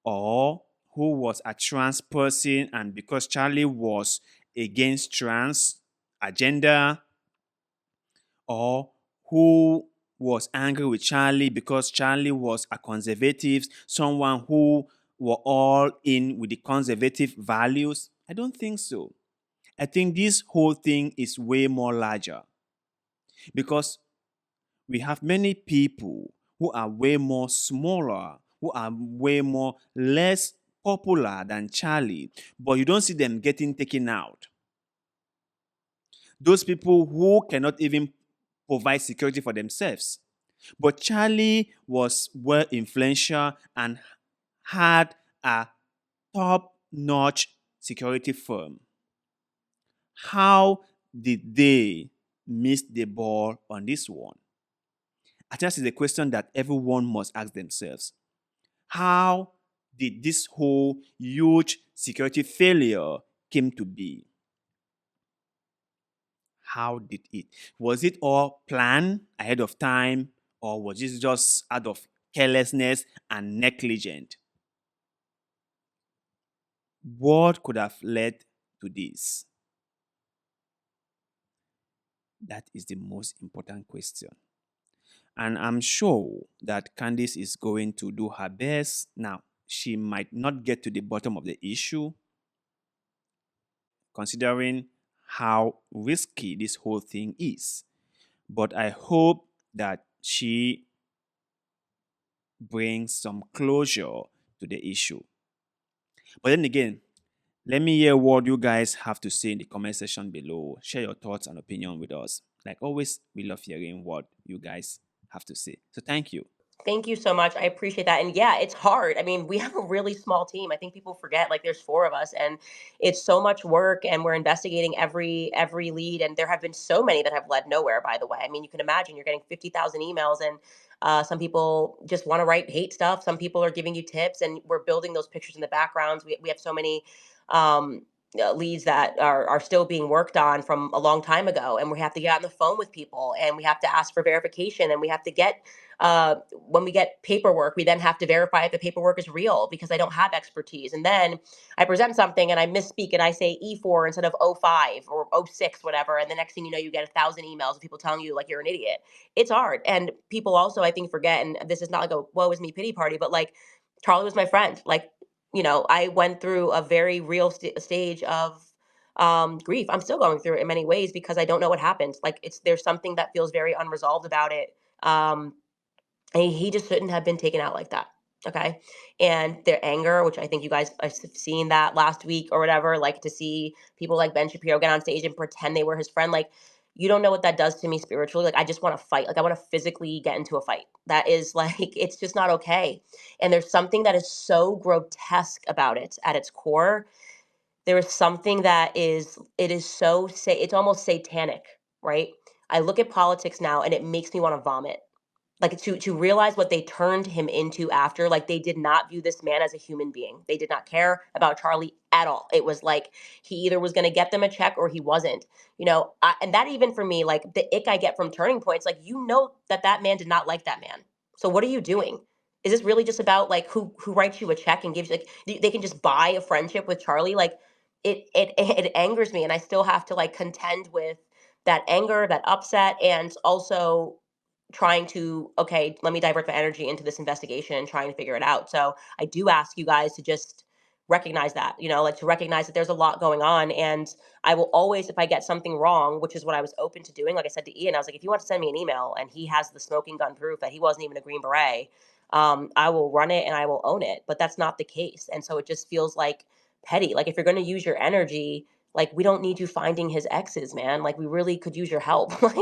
or who was a trans person, and because Charlie was against trans agenda, or who was angry with Charlie because Charlie was a conservative, someone who were all in with the conservative values. I don't think so. I think this whole thing is way more larger because we have many people who are way more smaller, who are way more less popular than Charlie, but you don't see them getting taken out. Those people who cannot even provide security for themselves. But Charlie was well influential and had a top-notch security firm. How did they miss the ball on this one? I think this is a question that everyone must ask themselves. How did this whole huge security failure came to be? How did it? Was it all planned ahead of time, or was it just out of carelessness and negligence? What could have led to this? That is the most important question. And I'm sure that Candace is going to do her best. Now, she might not get to the bottom of the issue, considering how risky this whole thing is. But I hope that she brings some closure to the issue. But then again, let me hear what you guys have to say in the comment section below. Share your thoughts and opinion with us. Like always, we love hearing what you guys have to say. So thank you. Thank you so much. I appreciate that. And yeah, it's hard. I mean, we have a really small team. I think people forget like there's four of us and it's so much work and we're investigating every lead and there have been so many that have led nowhere, by the way. I mean, you can imagine you're getting 50,000 emails and some people just want to write hate stuff. Some people are giving you tips and we're building those pictures in the backgrounds. We have so many um leads that are still being worked on from a long time ago and we have to get on the phone with people and we have to ask for verification and we have to get when we get paperwork, we then have to verify if the paperwork is real because I don't have expertise. And then I present something and I misspeak and I say E4 instead of O5 or O6, whatever. And the next thing you know, you get 1,000 emails of people telling you like you're an idiot. It's hard. And people also, I think, forget, and this is not like a woe is me pity party, but like Charlie was my friend. Like, I went through a very real stage of grief. I'm still going through it in many ways because I don't know what happened. Like there's something that feels very unresolved about it. And he just shouldn't have been taken out like that. Okay. And their anger, which I think you guys have seen that last week or whatever, like to see people like Ben Shapiro get on stage and pretend they were his friend. Like, you don't know what that does to me spiritually. Like, I just want to fight. Like, I want to physically get into a fight. That is like, it's just not okay. And there's something that is so grotesque about it at its core. There is something that is, it is so, it's almost satanic, right? I look at politics now and it makes me want to vomit, like to realize what they turned him into after. Like, they did not view this man as a human being. They did not care about Charlie at all. It was like he either was going to get them a check or he wasn't, and that, even for me, like the ick I get from turning points, like, that man did not like that man. So what are you doing? Is this really just about like who writes you a check and gives, like, they can just buy a friendship with Charlie? Like, it angers me, and I still have to like contend with that anger, that upset, and also trying to, okay, let me divert my energy into this investigation and trying to figure it out. So I do ask you guys to just recognize that, like to recognize that there's a lot going on. And I will always, if I get something wrong, which is what I was open to doing, like I said to Ian, I was like, if you want to send me an email and he has the smoking gun proof that he wasn't even a Green Beret, I will run it and I will own it. But that's not the case. And so it just feels like petty. Like, if you're going to use your energy, like, we don't need you finding his exes, man. Like, we really could use your help. Like,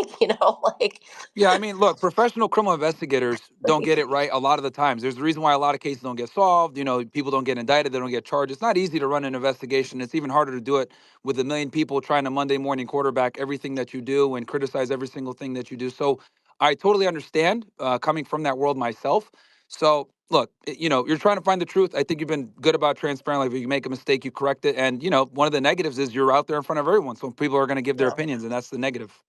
like, Yeah, I mean, look, professional criminal investigators don't get it crazy. right a lot of the times. There's a reason why a lot of cases don't get solved. People don't get indicted, they don't get charged. It's not easy to run an investigation. It's even harder to do it with a million people trying to Monday morning quarterback everything that you do and criticize every single thing that you do. So I totally understand, coming from that world myself. So look, you're trying to find the truth. I think you've been good about transparent. Like, if you make a mistake, you correct it. And one of the negatives is you're out there in front of everyone, so people are going to give their Yeah. opinions, and that's the negative.